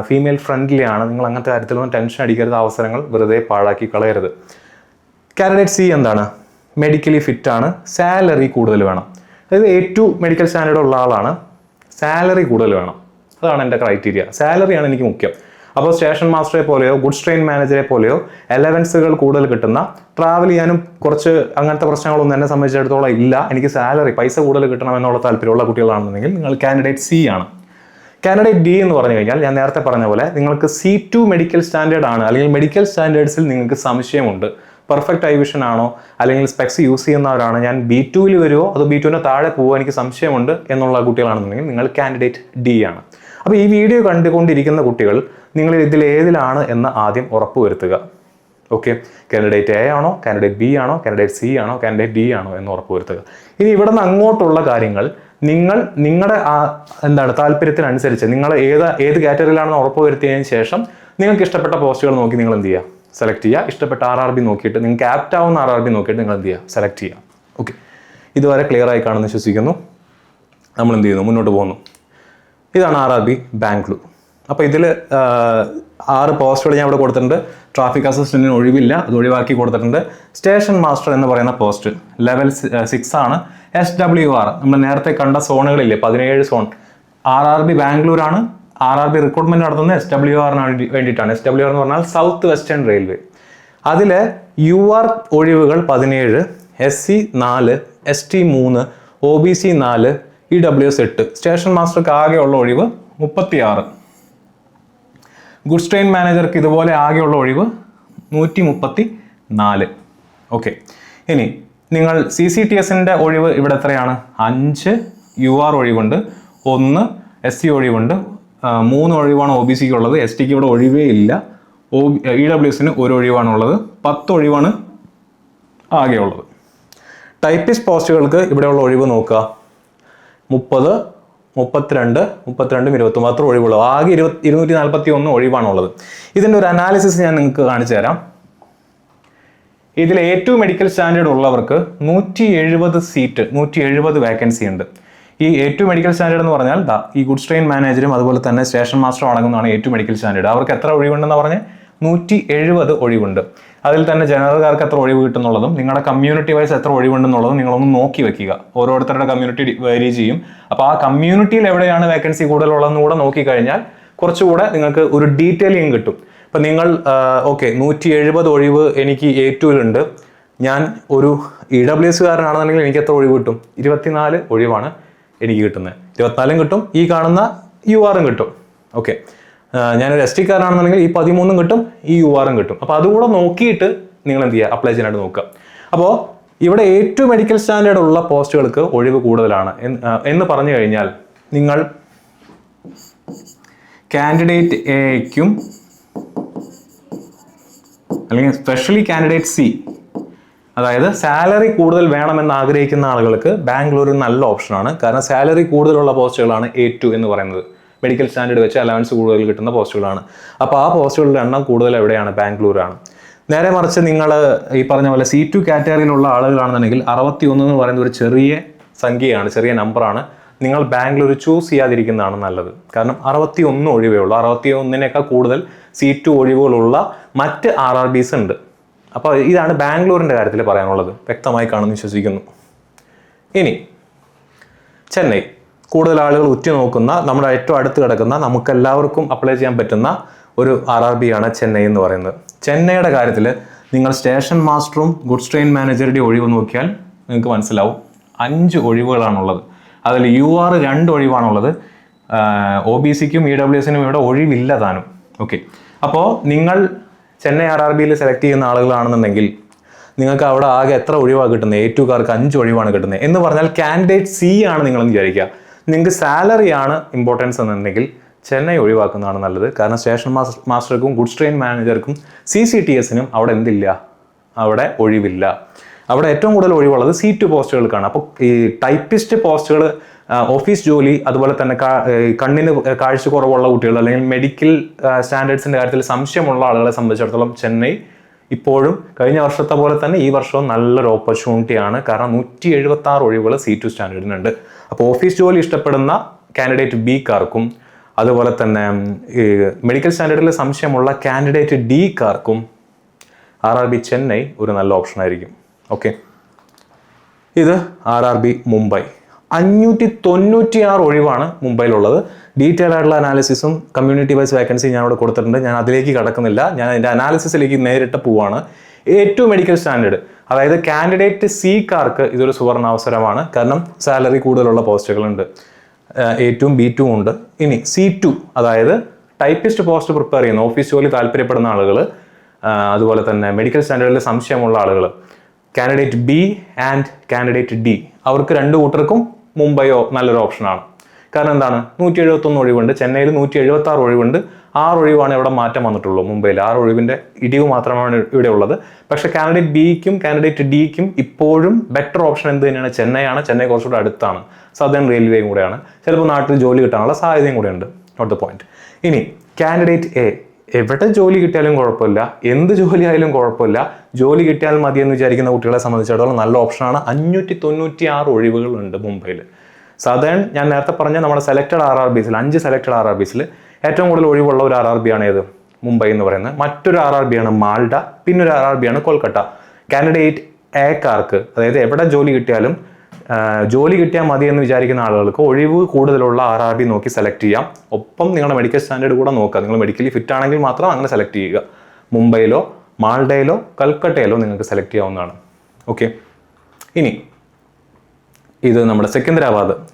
ഫീമെയിൽ ഫ്രണ്ട്ലി ആണ്. നിങ്ങൾ അങ്ങനത്തെ കാര്യത്തിലൊന്നും ടെൻഷൻ അടിക്കരുത്, അവസരങ്ങൾ വെറുതെ പാഴാക്കി കളയരുത്. കാൻഡിഡേറ്റ് C എന്താണ്? മെഡിക്കലി ഫിറ്റ് ആണ്, സാലറി കൂടുതൽ വേണം. അതായത് A2 മെഡിക്കൽ സ്റ്റാൻഡേർഡ് ഉള്ള ആളാണ്, സാലറി കൂടുതൽ വേണം. അതാണ് എൻ്റെ ക്രൈറ്റീരിയ. സാലറിയാണ് എനിക്ക് മുഖ്യം. അപ്പോൾ സ്റ്റേഷൻ മാസ്റ്ററെ പോലെയോ ഗുഡ്സ് ട്രെയിൻ മാനേജറെ പോലെയോ അലവൻസുകൾ കൂടുതൽ കിട്ടുന്ന, ട്രാവൽ ചെയ്യാനും കുറച്ച് അങ്ങനത്തെ പ്രശ്നങ്ങളൊന്നും എന്നെ സംബന്ധിച്ചിടത്തോളം ഇല്ല, എനിക്ക് സാലറി പൈസ കൂടുതൽ കിട്ടണമെന്നുള്ള താല്പര്യമുള്ള കുട്ടികളാണെന്നുണ്ടെങ്കിൽ നിങ്ങൾ കാൻഡിഡേറ്റ് C ആണ്. കാൻഡിഡേറ്റ് D എന്ന് പറഞ്ഞു കഴിഞ്ഞാൽ ഞാൻ നേരത്തെ പറഞ്ഞ പോലെ നിങ്ങൾക്ക് C2 മെഡിക്കൽ സ്റ്റാൻഡേർഡ് ആണ്, അല്ലെങ്കിൽ മെഡിക്കൽ സ്റ്റാൻഡേർഡ്സിൽ നിങ്ങൾക്ക് സംശയമുണ്ട്, പെർഫെക്റ്റ് ഐ വിഷൻ ആണോ അല്ലെങ്കിൽ സ്പെക്സ് യൂസ് ചെയ്യുന്നവരാണ്, ഞാൻ B2ൽ വരുമോ അതോ B2ൻ്റെ താഴെ പോവോ എനിക്ക് സംശയമുണ്ട് എന്നുള്ള കുട്ടികളാണെന്നുണ്ടെങ്കിൽ നിങ്ങൾ കാൻഡിഡേറ്റ് D ആണ്. അപ്പോൾ ഈ വീഡിയോ കണ്ടുകൊണ്ടിരിക്കുന്ന കുട്ടികൾ നിങ്ങൾ ഇതിൽ ഏതിലാണ് എന്ന് ആദ്യം ഉറപ്പുവരുത്തുക. ഓക്കെ, കാൻഡിഡേറ്റ് A ആണോ, കാൻഡിഡേറ്റ് B ആണോ, കാൻഡിഡേറ്റ് C ആണോ, കാൻഡിഡേറ്റ് D ആണോ എന്ന് ഉറപ്പുവരുത്തുക. ഇനി ഇവിടെ നിന്ന് അങ്ങോട്ടുള്ള കാര്യങ്ങൾ നിങ്ങളുടെ താല്പര്യത്തിനനുസരിച്ച് നിങ്ങൾ ഏത് കാറ്റഗറിയിലാണെന്ന് ഉറപ്പുവരുത്തിയതിന് ശേഷം നിങ്ങൾക്ക് ഇഷ്ടപ്പെട്ട പോസ്റ്റുകൾ നോക്കി നിങ്ങൾ എന്ത് ചെയ്യുക, സെലക്ട് ചെയ്യുക. ഇഷ്ടപ്പെട്ട RRB നോക്കിയിട്ട് നിങ്ങൾക്ക് ആപ്റ്റ് ആവുന്ന RRB നോക്കിയിട്ട് നിങ്ങൾ എന്ത് ചെയ്യുക, സെലക്ട് ചെയ്യുക. ഓക്കെ, ഇതുവരെ ക്ലിയർ ആയി കാണുമെന്ന് വിശ്വസിക്കുന്നു. നമ്മൾ എന്ത് ചെയ്യുന്നു, മുന്നോട്ട് പോകുന്നു. ഇതാണ് RRB ബാംഗ്ലൂർ. അപ്പോൾ ഇതിൽ 6 പോസ്റ്റുകൾ ഞാൻ ഇവിടെ കൊടുത്തിട്ടുണ്ട്. ട്രാഫിക് അസിസ്റ്റന്റിന് ഒഴിവില്ല, അത് ഒഴിവാക്കി കൊടുത്തിട്ടുണ്ട്. സ്റ്റേഷൻ മാസ്റ്റർ എന്ന് പറയുന്ന പോസ്റ്റ് ലെവൽ 6 ആണ്. SWR നമ്മൾ നേരത്തെ കണ്ട സോണുകളില്ലേ, 17 സോൺ, RRB ബാംഗ്ലൂരാണ്. RRB റിക്രൂട്ട്മെന്റ് നടത്തുന്നത് SWRന് വേണ്ടിയിട്ടാണ്. SWR എന്ന് പറഞ്ഞാൽ സൗത്ത് വെസ്റ്റേൺ റെയിൽവേ. അതിൽ UR ഒഴിവുകൾ 17, SC 4, ST 3, OBC 4, EWS 8. Station മാസ്റ്റർക്ക് ആകെയുള്ള ഒഴിവ് 36. ഗുഡ്സ് ട്രെയിൻ മാനേജർക്ക് ഇതുപോലെ ആകെയുള്ള ഒഴിവ് 134. ഓക്കെ, ഇനി നിങ്ങൾ CCTSന്റെ ഒഴിവ് ഇവിടെ എത്രയാണ്? 5 UR ഒഴിവുണ്ട്, 1 SC ഒഴിവുണ്ട്, 3 ഒഴിവാണ് OBCക്ക് ഉള്ളത്. STക്ക് ഇവിടെ ഒഴിവേ ഇല്ല. EWSന് 1 ഒഴിവാണുള്ളത്. 10 ഒഴിവാണ് ആകെയുള്ളത്. ടൈപ്പിസ്റ്റ് പോസ്റ്റുകൾക്ക് ഇവിടെയുള്ള ഒഴിവ് നോക്കുക, 30, 32, 23 ഒഴിവുള്ളൂ. ആകെ 241 ഒഴിവാണുള്ളത്. ഇതിൻ്റെ ഒരു അനാലിസിസ് ഞാൻ നിങ്ങൾക്ക് കാണിച്ചു തരാം. ഇതിൽ A2 മെഡിക്കൽ സ്റ്റാൻഡേർഡ് ഉള്ളവർക്ക് 170 സീറ്റ്, 170 വേക്കൻസി ഉണ്ട്. ഈ A2 മെഡിക്കൽ സ്റ്റാൻഡേർഡ് എന്ന് പറഞ്ഞാൽ ഈ ഗുഡ്സ് ട്രെയിൻ മാനേജറും അതുപോലെ തന്നെ സ്റ്റേഷൻ മാസ്റ്ററും അടങ്ങുന്നതാണ് A2 മെഡിക്കൽ സ്റ്റാൻഡേർഡ്. അവർക്ക് എത്ര ഒഴിവുണ്ടെന്ന് പറഞ്ഞ് 170 ഒഴിവുണ്ട്. അതിൽ തന്നെ ജനറൽക്കാർക്ക് എത്ര ഒഴിവ് കിട്ടുന്നുള്ളതും നിങ്ങളുടെ കമ്മ്യൂണിറ്റി വൈസ് എത്ര ഒഴിവുണ്ടെന്നുള്ളതും നിങ്ങളൊന്ന് നോക്കി വെക്കുക. ഓരോരുത്തരുടെ കമ്മ്യൂണിറ്റി വേരി ചെയ്യും. അപ്പോൾ ആ കമ്മ്യൂണിറ്റിയിൽ എവിടെയാണ് വേക്കൻസി കൂടുതലുള്ളതെന്ന് കൂടെ നോക്കിക്കഴിഞ്ഞാൽ കുറച്ചുകൂടെ നിങ്ങൾക്ക് ഒരു ഡീറ്റെയിലിംഗ് കിട്ടും. ഇപ്പം നിങ്ങൾ ഓക്കെ 170 ഒഴിവ് എനിക്ക് A2-ലുണ്ട്, ഞാൻ ഒരു EWS-കാരനാണെന്നുണ്ടെങ്കിൽ എനിക്ക് എത്ര ഒഴിവ് കിട്ടും? 24 ഒഴിവാണ് എനിക്ക് കിട്ടുന്നത്. 24 കിട്ടും, ഈ കാണുന്ന UR കിട്ടും. ഓക്കെ, ഞാനൊരു ST-കാരനാണെന്നുണ്ടെങ്കിൽ ഈ 13 കിട്ടും, ഈ UR കിട്ടും. അപ്പോൾ അതുകൂടെ നോക്കിയിട്ട് നിങ്ങൾ എന്ത് ചെയ്യുക, അപ്ലൈ ചെയ്യാനായിട്ട് നോക്കുക. അപ്പോൾ ഇവിടെ A2 മെഡിക്കൽ സ്റ്റാൻഡേർഡ് ഉള്ള പോസ്റ്റുകൾക്ക് ഒഴിവ് കൂടുതലാണ് എന്ന് പറഞ്ഞു കഴിഞ്ഞാൽ നിങ്ങൾ കാൻഡിഡേറ്റ് എക്കും അല്ലെങ്കിൽ സ്പെഷ്യലി കാൻഡിഡേറ്റ് C, അതായത് സാലറി കൂടുതൽ വേണമെന്ന് ആഗ്രഹിക്കുന്ന ആളുകൾക്ക് ബാംഗ്ലൂർ നല്ല ഓപ്ഷനാണ്. കാരണം സാലറി കൂടുതലുള്ള പോസ്റ്റുകളാണ് A2 എന്ന് പറയുന്നത്. മെഡിക്കൽ സ്റ്റാൻഡേർഡ് വെച്ച് അലവൻസ് കൂടുതൽ കിട്ടുന്ന പോസ്റ്റുകളാണ്. അപ്പോൾ ആ പോസ്റ്റുകളുടെ എണ്ണം കൂടുതൽ എവിടെയാണ്? ബാംഗ്ലൂരാണ്. നേരെ മറിച്ച് നിങ്ങൾ ഈ പറഞ്ഞ പോലെ C2 കാറ്റഗറിയിലുള്ള ആളുകളാണെന്നുണ്ടെങ്കിൽ 61 എന്ന് പറയുന്ന ഒരു ചെറിയ സംഖ്യയാണ്, ചെറിയ നമ്പറാണ്. നിങ്ങൾ ബാംഗ്ലൂർ ചൂസ് ചെയ്യാതിരിക്കുന്നതാണ് നല്ലത്. കാരണം 61 ഒഴിവേ ഉള്ളൂ. 61നേക്കാൾ കൂടുതൽ C2 ഒഴിവുകളുള്ള മറ്റ് RRBs ഉണ്ട്. അപ്പോൾ ഇതാണ് ബാംഗ്ലൂരിൻ്റെ കാര്യത്തിൽ പറയാനുള്ളത്. വ്യക്തമായി കാണുമെന്ന് വിശ്വസിക്കുന്നു. ഇനി ചെന്നൈ, കൂടുതൽ ആളുകൾ ഉറ്റുനോക്കുന്ന, നമ്മുടെ ഏറ്റവും അടുത്ത് കിടക്കുന്ന, നമുക്കെല്ലാവർക്കും അപ്ലൈ ചെയ്യാൻ പറ്റുന്ന ഒരു RRB ആണ് ചെന്നൈ എന്ന് പറയുന്നത്. ചെന്നൈയുടെ കാര്യത്തിൽ നിങ്ങൾ സ്റ്റേഷൻ മാസ്റ്ററും ഗുഡ്സ് ട്രെയിൻ മാനേജറുടെ ഒഴിവ് നോക്കിയാൽ നിങ്ങൾക്ക് മനസ്സിലാവും. 5 ഒഴിവുകളാണുള്ളത്. അതിൽ UR 2 ഒഴിവാണുള്ളത്. OBCക്കും EWSനും ഇവിടെ ഒഴിവില്ല താനും. ഓക്കെ, അപ്പോൾ നിങ്ങൾ ചെന്നൈ RRBയിൽ സെലക്ട് ചെയ്യുന്ന ആളുകളാണെന്നുണ്ടെങ്കിൽ നിങ്ങൾക്ക് അവിടെ ആകെ എത്ര ഒഴിവാണ് കിട്ടുന്നത്? A2-കാർക്ക് 5 ഒഴിവാണ് കിട്ടുന്നത്. എന്ന് പറഞ്ഞാൽ കാൻഡിഡേറ്റ് C ആണ് നിങ്ങളെന്ന് വിചാരിക്കുക. നിങ്ങൾക്ക് സാലറിയാണ് ഇമ്പോർട്ടൻസ് എന്നുണ്ടെങ്കിൽ ചെന്നൈ ഒഴിവാക്കുന്നതാണ് നല്ലത്. കാരണം സ്റ്റേഷൻ മാസ്റ്റർക്കും ഗുഡ്സ് ട്രെയിൻ മാനേജർക്കും CCTSനും അവിടെ എന്തില്ല, അവിടെ ഒഴിവില്ല. അവിടെ ഏറ്റവും കൂടുതൽ ഒഴിവുള്ളത് C2 പോസ്റ്റുകൾക്കാണ്. അപ്പോൾ ഈ ടൈപ്പിസ്റ്റ് പോസ്റ്റുകൾ, ഓഫീസ് ജോലി, അതുപോലെ തന്നെ കണ്ണിന് കാഴ്ച കുറവുള്ള കുട്ടികൾ അല്ലെങ്കിൽ മെഡിക്കൽ സ്റ്റാൻഡേർഡ്സിൻ്റെ കാര്യത്തിൽ സംശയമുള്ള ആളുകളെ സംബന്ധിച്ചിടത്തോളം ചെന്നൈ ഇപ്പോഴും കഴിഞ്ഞ വർഷത്തെ പോലെ തന്നെ ഈ വർഷവും നല്ലൊരു ഓപ്പർച്യൂണിറ്റിയാണ്. കാരണം 176 ഒഴിവുകൾ C2 സ്റ്റാൻഡേർഡിനുണ്ട്. അപ്പോൾ ഓഫീസ് ജോലി ഇഷ്ടപ്പെടുന്ന കാൻഡിഡേറ്റ് B-കാർക്കും അതുപോലെ തന്നെ ഈ മെഡിക്കൽ സ്റ്റാൻഡേർഡിൽ സംശയമുള്ള കാൻഡിഡേറ്റ് D-കാർക്കും RRB ചെന്നൈ ഒരു നല്ല ഓപ്ഷൻ ആയിരിക്കും. ഓക്കെ, ഇത് RRB മുംബൈ. 596 ഒഴിവാണ് മുംബൈയിലുള്ളത്. ഡീറ്റെയിൽ ആയിട്ടുള്ള അനാലിസിസും കമ്മ്യൂണിറ്റി വൈസ് വേക്കൻസി ഞാൻ ഇവിടെ കൊടുത്തിട്ടുണ്ട്. ഞാൻ അതിലേക്ക് കടക്കുന്നില്ല, ഞാൻ അതിൻ്റെ അനാലിസിസിലേക്ക് നേരിട്ട് പോവാണ്. A2 മെഡിക്കൽ സ്റ്റാൻഡേർഡ്, അതായത് കാൻഡിഡേറ്റ് C-കാർക്ക് ഇതൊരു സുവർണാവസരമാണ്. കാരണം സാലറി കൂടുതലുള്ള പോസ്റ്റുകളുണ്ട്. A2ഉം B2ഉം ഉണ്ട്. ഇനി C2, അതായത് ടൈപ്പിസ്റ്റ് പോസ്റ്റ് പ്രിപ്പയർ ചെയ്യുന്ന, ഓഫീസ് ജോലി താല്പര്യപ്പെടുന്ന ആളുകൾ, അതുപോലെ തന്നെ മെഡിക്കൽ സ്റ്റാൻഡേർഡിൽ സംശയമുള്ള ആളുകൾ, candidate B and candidate D, അവർക്ക് 2 കൂട്ടർക്കും മുംബൈയോ നല്ലൊരു ഓപ്ഷനാണ്. കാരണം എന്താണ്? 171 ഒഴിവുണ്ട്. ചെന്നൈയിൽ 176 ഒഴിവുണ്ട്. 6 ഒഴിവാണ് ഇവിടെ മാറ്റം വന്നിട്ടുള്ളൂ. മുംബൈയിൽ 6 ഒഴിവിൻ്റെ ഇടിവ് മാത്രമാണ് ഇവിടെ ഉള്ളത്. പക്ഷേ കാൻഡിഡേറ്റ് B-ക്കും കാൻഡിഡേറ്റ് D-ക്കും ഇപ്പോഴും ബെറ്റർ ഓപ്ഷൻ എന്ത് തന്നെയാണ്? ചെന്നൈയാണ്. ചെന്നൈ കുറച്ചുകൂടെ അടുത്താണ്, സദേൺ റെയിൽവേയും കൂടെയാണ്. ചിലപ്പോൾ നാട്ടിൽ ജോലി കിട്ടാനുള്ള സാധ്യതയും കൂടെ ഉണ്ട്. Note the point. ഇനി കാൻഡിഡേറ്റ് A, എവിടെ ജോലി കിട്ടിയാലും കുഴപ്പമില്ല, എന്ത് ജോലി ആയാലും കുഴപ്പമില്ല, ജോലി കിട്ടിയാൽ മതി എന്ന് വിചാരിക്കുന്ന കുട്ടികളെ സംബന്ധിച്ചിടത്തോളം നല്ല ഓപ്ഷനാണ്. 596 ഒഴിവുകളുണ്ട് മുംബൈയിൽ. സദേൺ ഞാൻ നേരത്തെ പറഞ്ഞ നമ്മുടെ സെലക്ടഡ് RRBസിൽ 5 സെലക്ടഡ് RRBസിൽ ഏറ്റവും കൂടുതൽ ഒഴിവുള്ള ഒരു RRB ആണ് ഏത്? മുംബൈ എന്ന് പറയുന്നത്. മറ്റൊരു RRB ആണ് മാൾഡ, പിന്നൊരു RRB ആണ് കൊൽക്കത്ത. കാൻഡിഡേറ്റ് എക്കാർക്ക്, അതായത് എവിടെ ജോലി കിട്ടിയാലും ജോലി കിട്ടിയാൽ മതി എന്ന് വിചാരിക്കുന്ന ആളുകൾക്ക് ഒഴിവ് കൂടുതലുള്ള RRB നോക്കി സെലക്ട് ചെയ്യാം. ഒപ്പം നിങ്ങളുടെ മെഡിക്കൽ സ്റ്റാൻഡേർഡ് കൂടെ നോക്കുക. നിങ്ങൾ മെഡിക്കലി ഫിറ്റ് ആണെങ്കിൽ മാത്രം അങ്ങനെ സെലക്ട് ചെയ്യുക. മുംബൈയിലോ മാൾഡയിലോ കൽക്കട്ടയിലോ നിങ്ങൾക്ക് സെലക്ട് ചെയ്യാവുന്നതാണ്. ഓക്കെ, ഇനി ഇത് നമ്മുടെ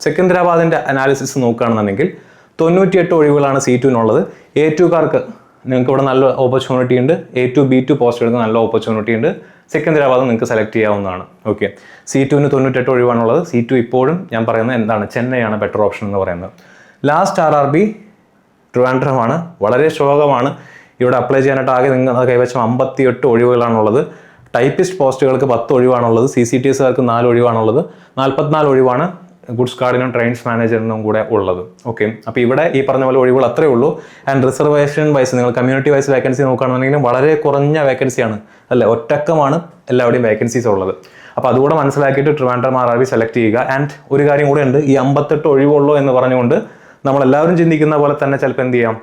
സെക്കന്ദരാബാദിൻ്റെ അനാലിസിസ് നോക്കുകയാണെന്നുണ്ടെങ്കിൽ 98 ഒഴിവുകളാണ് C2-നുള്ളത്. A2കാർക്ക് നിങ്ങൾക്ക് ഇവിടെ നല്ല ഓപ്പർച്യൂണിറ്റി ഉണ്ട്. A2 B2 പോസ്റ്റ് എടുക്കുന്ന നല്ല ഓപ്പർച്യൂണിറ്റി ഉണ്ട്. സെക്കന്ദരാബാദ് നിങ്ങൾക്ക് സെലക്ട് ചെയ്യാവുന്നതാണ്. ഓക്കെ, C2-ന് 98 ഒഴിവാണുള്ളത്. C2 ഇപ്പോഴും ഞാൻ പറയുന്നത് എന്താണ്, ചെന്നൈയാണ് ബെറ്റർ ഓപ്ഷൻ എന്ന് പറയുന്നത്. Last RRB ട്രിവാൻഡ്രമാണ്. വളരെ ശോകമാണ്. ഇവിടെ അപ്ലൈ ചെയ്യാനായിട്ട് ആകെ നിങ്ങൾ കൈവശം 58 ഒഴിവുകളാണുള്ളത്. ടൈപ്പിസ്റ്റ് പോസ്റ്റുകൾക്ക് 10 ഒഴിവാണുള്ളത്. CCTSകാർക്ക് 4 ഒഴിവാണുള്ളത്. 44 ഒഴിവാണ് ഗുഡ്സ് ഗാർഡിനും ട്രെയിൻസ് മാനേജറിനും കൂടെ ഉള്ളത്. ഓക്കെ, അപ്പോൾ ഇവിടെ ഈ പറഞ്ഞ പോലെ ഒഴിവുകൾ അത്രേ ഉള്ളൂ. ആൻഡ് റിസർവേഷൻ വൈസ് നിങ്ങൾ കമ്മ്യൂണിറ്റി വൈസ് വേക്കൻസി നോക്കുകയാണെന്നുണ്ടെങ്കിലും വളരെ കുറഞ്ഞ വേക്കൻസിയാണ്, അല്ലേ, ഒറ്റക്കമാണ് എല്ലാവരുടെയും വേക്കൻസീസ് ഉള്ളത്. അപ്പോൾ അതുകൂടെ മനസ്സിലാക്കിയിട്ട് ട്രിവാൻഡ്രം RRB സെലക്ട് ചെയ്യുക. ആൻഡ് ഒരു കാര്യം കൂടെ ഉണ്ട്, ഈ 58 ഒഴിവുള്ളൂ എന്ന് പറഞ്ഞുകൊണ്ട് നമ്മളെല്ലാവരും ചിന്തിക്കുന്ന പോലെ തന്നെ ചിലപ്പോൾ എന്ത് ചെയ്യാം,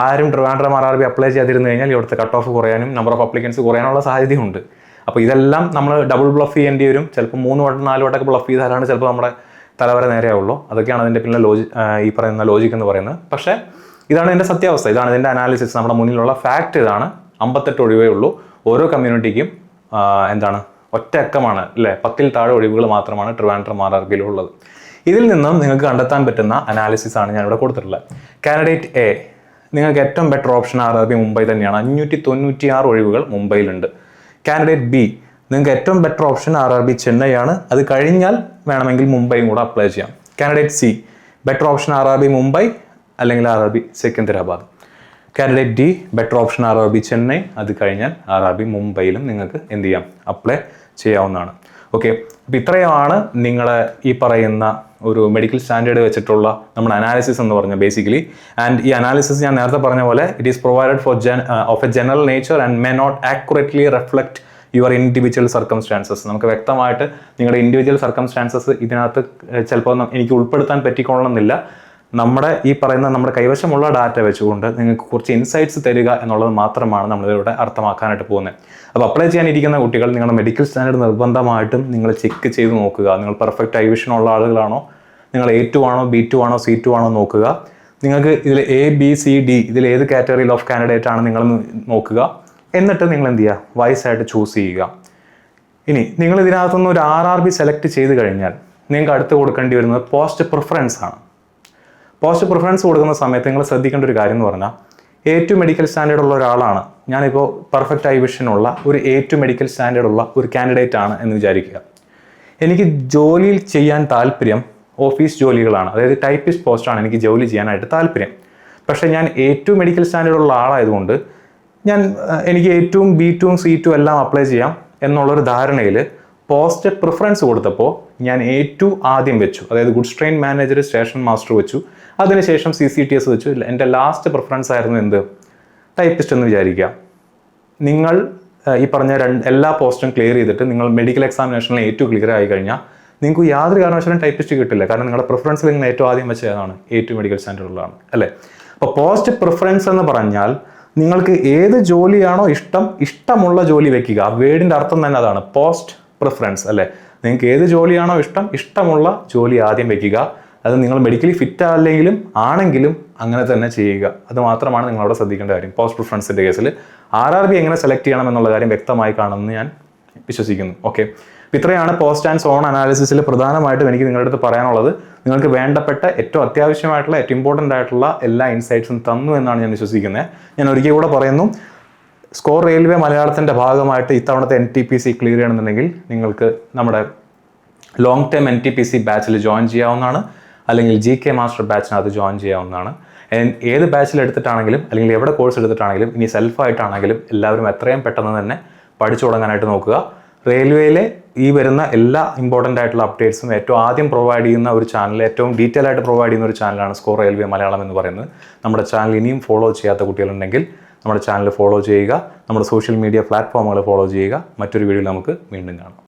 ആരും ട്രിവാൻഡ്രം RRB അപ്ലൈ ചെയ്യാതിരുന്നു കഴിഞ്ഞാൽ ഇവിടുത്തെ കട്ട് ഓഫ് കുറയാനും നമ്പർ ഓഫ് അപ്ലിക്കൻസ് കുറയാനുള്ള സാധ്യതയുണ്ട്. അപ്പോൾ ഇതെല്ലാം നമ്മൾ ഡബിൾ ബ്ലഫ് ചെയ്യേണ്ടി വരും. ചിലപ്പോൾ 3 വട്ടം 4 വട്ടമൊക്കെ ബ്ലഫ് ചെയ്താലാണ് ചിലപ്പോൾ നമ്മുടെ തലവരെ നേരെയാവുള്ളൂ. അതൊക്കെയാണ് അതിൻ്റെ പിന്നെ ഈ പറയുന്ന ലോജിക് എന്ന് പറയുന്നത്. പക്ഷേ ഇതാണ് ഇതിൻ്റെ സത്യാവസ്ഥ, ഇതാണ് ഇതിൻ്റെ അനാലിസിസ്. നമ്മുടെ മുന്നിലുള്ള ഫാക്റ്റ് ഇതാണ്. 58 ഒഴിവേ ഉള്ളൂ. ഓരോ കമ്മ്യൂണിറ്റിക്കും എന്താണ് ഒറ്റ അക്കമാണ്, അല്ലേ, 10-ൽ താഴെ ഒഴിവുകൾ മാത്രമാണ് ട്രിവാൻഡ്രം RRBയിലുള്ളത്. ഇതിൽ നിന്നും നിങ്ങൾക്ക് കണ്ടെത്താൻ പറ്റുന്ന അനാലിസിസ് ആണ് ഞാനിവിടെ കൊടുത്തിട്ടുള്ളത്. കാൻഡിഡേറ്റ് എ, നിങ്ങൾക്ക് ഏറ്റവും ബെറ്റർ ഓപ്ഷൻ RRB മുംബൈ തന്നെയാണ്. 596 ഒഴിവുകൾ മുംബൈയിലുണ്ട്. കാൻഡിഡേറ്റ് ബി, നിങ്ങൾക്ക് ഏറ്റവും ബെറ്റർ ഓപ്ഷൻ RRB ചെന്നൈയാണ്. അത് കഴിഞ്ഞാൽ വേണമെങ്കിൽ മുംബൈയും കൂടെ അപ്ലൈ ചെയ്യാം. Candidate C, better option RRB Mumbai അല്ലെങ്കിൽ RRB Secunderabad. Candidate D, better option RRB Chennai, അത് കഴിഞ്ഞാൽ RRB മുംബൈയിലും നിങ്ങൾക്ക് എന്ത് ചെയ്യാം, അപ്ലൈ ചെയ്യാവുന്നതാണ്. ഓക്കെ, അപ്പോൾ ഇത്രയുമാണ് നിങ്ങളെ ഈ പറയുന്ന ഒരു മെഡിക്കൽ സ്റ്റാൻഡേർഡ് വെച്ചിട്ടുള്ള നമ്മുടെ അനാലിസിസ് എന്ന് പറഞ്ഞാൽ ബേസിക്കലി. ആൻഡ് ഈ അനാലിസിസ് ഞാൻ നേരത്തെ പറഞ്ഞ പോലെ it is provided for of a general nature and may not accurately reflect your individual circumstances. നമുക്ക് വ്യക്തമായിട്ട് നിങ്ങളുടെ ഇൻഡിവിജ്വൽ സർക്കംസ്റ്റാൻസസ് ഇതിനകത്ത് ചിലപ്പോൾ എനിക്ക് ഉൾപ്പെടുത്താൻ പറ്റിക്കൊള്ളണമെന്നില്ല. നമ്മുടെ ഈ പറയുന്ന നമ്മുടെ കൈവശമുള്ള ഡാറ്റ വെച്ചുകൊണ്ട് നിങ്ങൾക്ക് കുറച്ച് ഇൻസൈറ്റ്സ് തരിക എന്നുള്ളത് മാത്രമാണ് നമ്മളിവിടെ അർത്ഥമാക്കാനായിട്ട് പോകുന്നത്. അപ്പോൾ അപ്ലൈ ചെയ്യാനിരിക്കുന്ന കുട്ടികൾ നിങ്ങളുടെ മെഡിക്കൽ സ്റ്റാൻഡേർഡ് നിർബന്ധമായിട്ടും നിങ്ങൾ ചെക്ക് ചെയ്ത് നോക്കുക. നിങ്ങൾ പെർഫെക്റ്റ് ഐ വിഷൻ ഉള്ള ആളുകളാണോ, നിങ്ങൾ A2 ആണോ B2 ആണോ C2 ആണോ നോക്കുക. നിങ്ങൾക്ക് ഇതിൽ ABCD ഇതിൽ ഏത് കാറ്റഗറിയിൽ ഓഫ് കാൻഡിഡേറ്റ് ആണ് നിങ്ങൾ നോക്കുക. എന്നിട്ട് നിങ്ങൾ എന്ത് ചെയ്യുക, വൈസായിട്ട് ചൂസ് ചെയ്യുക. ഇനി നിങ്ങൾ ഇതിനകത്തുനിന്ന് ഒരു RRB സെലക്ട് ചെയ്ത് കഴിഞ്ഞാൽ നിങ്ങൾക്ക് അടുത്ത് കൊടുക്കേണ്ടി വരുന്നത് പോസ്റ്റ് പ്രിഫറൻസ് ആണ്. പോസ്റ്റ് പ്രിഫറൻസ് കൊടുക്കുന്ന സമയത്ത് നിങ്ങൾ ശ്രദ്ധിക്കേണ്ട ഒരു കാര്യം എന്ന് പറഞ്ഞാൽ A2 മെഡിക്കൽ സ്റ്റാൻഡേർഡ് ഉള്ള ഒരാളാണ്, ഞാനിപ്പോൾ പെർഫെക്റ്റ് ഐ വിഷനുള്ള ഒരു A2 മെഡിക്കൽ സ്റ്റാൻഡേർഡ് ഉള്ള ഒരു കാൻഡിഡേറ്റ് ആണ് എന്ന് വിചാരിക്കുക. എനിക്ക് ജോലിയിൽ ചെയ്യാൻ താല്പര്യം ഓഫീസ് ജോലികളാണ്, അതായത് ടൈപ്പിസ്റ്റ് പോസ്റ്റാണ് എനിക്ക് ജോലി ചെയ്യാനായിട്ട് താല്പര്യം. പക്ഷേ ഞാൻ A2 മെഡിക്കൽ സ്റ്റാൻഡേർഡ് ഉള്ള ആളായതുകൊണ്ട് എനിക്ക് A2ഉം B2ഉം C2 എല്ലാം അപ്ലൈ ചെയ്യാം എന്നുള്ളൊരു ധാരണയിൽ പോസ്റ്റ് പ്രിഫറൻസ് കൊടുത്തപ്പോൾ ഞാൻ A2 ആദ്യം വെച്ചു, അതായത് goods train manager station master വെച്ചു. അതിനുശേഷം CCTS വെച്ചു. എൻ്റെ ലാസ്റ്റ് പ്രിഫറൻസ് ആയിരുന്നു എന്ത്, ടൈപ്പിസ്റ്റ് എന്ന് വിചാരിക്കുക. നിങ്ങൾ ഈ പറഞ്ഞ എല്ലാ പോസ്റ്റും ക്ലിയർ ചെയ്തിട്ട് നിങ്ങൾ മെഡിക്കൽ എക്സാമിനേഷനിൽ A2 ക്ലിയർ ആയി കഴിഞ്ഞാൽ നിങ്ങൾക്ക് യാതൊരു കാരണവശാലും ടൈപ്പിസ്റ്റ് കിട്ടില്ല. കാരണം നിങ്ങളുടെ പ്രിഫറൻസിൽ നിങ്ങൾ ഏറ്റവും ആദ്യം വെച്ച ഏതാണ്, A2 മെഡിക്കൽ സ്റ്റാൻഡേർഡ് ഉള്ളതാണ്, അല്ലേ. അപ്പോൾ പോസ്റ്റ് പ്രിഫറൻസ് എന്ന് പറഞ്ഞാൽ നിങ്ങൾക്ക് ഏത് ജോലിയാണോ ഇഷ്ടമുള്ള ജോലി വെക്കുക. വേർഡിൻ്റെ അർത്ഥം തന്നെ അതാണ്, പോസ്റ്റ് പ്രിഫറൻസ്, അല്ലേ. നിങ്ങൾക്ക് ഏത് ജോലിയാണോ ഇഷ്ടമുള്ള ജോലി ആദ്യം വെക്കുക. അത് നിങ്ങൾ മെഡിക്കലി ഫിറ്റ് അല്ലെങ്കിലും ആണെങ്കിലും അങ്ങനെ തന്നെ ചെയ്യുക. അത് മാത്രമാണ് നിങ്ങളവിടെ ശ്രദ്ധിക്കേണ്ട കാര്യം. പോസ്റ്റ് പ്രിഫറൻസിൻ്റെ കേസിൽ RRB എങ്ങനെ സെലക്ട് ചെയ്യണം എന്നുള്ള കാര്യം വ്യക്തമായി കാണുമെന്ന് ഞാൻ വിശ്വസിക്കുന്നു. ഓക്കെ, ഇത്രയാണ് പോസ്റ്റ് ആൻഡ് സോൺ അനാലിസിസിൽ പ്രധാനമായിട്ടും എനിക്ക് നിങ്ങളുടെ അടുത്ത് പറയാനുള്ളത്. നിങ്ങൾക്ക് വേണ്ടപ്പെട്ട ഏറ്റവും അത്യാവശ്യമായിട്ടുള്ള ഏറ്റവും ഇമ്പോർട്ടൻ്റ് ആയിട്ടുള്ള എല്ലാ ഇൻസൈറ്റ്സും തന്നു എന്നാണ് ഞാൻ വിശ്വസിക്കുന്നത്. ഞാൻ ഒരിക്കൽ കൂടെ പറയുന്നു, സ്കോർ റെയിൽവേ മലയാളത്തിൻ്റെ ഭാഗമായിട്ട് ഇത്തവണത്തെ NTPC ക്ലിയർ ചെയ്യണമെന്നുണ്ടെങ്കിൽ നിങ്ങൾക്ക് നമ്മുടെ ലോങ് ടേം NTPC ബാച്ചിൽ ജോയിൻ ചെയ്യാവുന്നതാണ്, അല്ലെങ്കിൽ GK മാസ്റ്റർ ബാച്ചിനകത്ത് ജോയിൻ ചെയ്യാവുന്നതാണ്. ഏത് ബാച്ചിൽ എടുത്തിട്ടാണെങ്കിലും അല്ലെങ്കിൽ എവിടെ കോഴ്സ് എടുത്തിട്ടാണെങ്കിലും ഇനി സെൽഫായിട്ടാണെങ്കിലും എല്ലാവരും എത്രയും പെട്ടെന്ന് തന്നെ പഠിച്ചു തുടങ്ങാനായിട്ട് നോക്കുക. റെയിൽവേയിലെ ഈ വരുന്ന എല്ലാ ഇമ്പോർട്ടൻ്റ് ആയിട്ടുള്ള അപ്ഡേറ്റ്സും ഏറ്റവും ആദ്യം പ്രൊവൈഡ് ചെയ്യുന്ന ഒരു ചാനൽ, ഏറ്റവും ഡീറ്റെയിൽ ആയിട്ട് പ്രൊവൈഡ് ചെയ്യുന്ന ഒരു ചാനലാണ് സ്കോർ റെയിൽവേ മലയാളം എന്ന് പറയുന്നത്. നമ്മുടെ ചാനൽ ഇനിയും ഫോളോ ചെയ്യാത്ത കുട്ടികളുണ്ടെങ്കിൽ നമ്മുടെ ചാനൽ ഫോളോ ചെയ്യുക, നമ്മുടെ സോഷ്യൽ മീഡിയ പ്ലാറ്റ്ഫോമുകൾ ഫോളോ ചെയ്യുക. മറ്റൊരു വീഡിയോയിൽ നമുക്ക് വീണ്ടും കാണാം.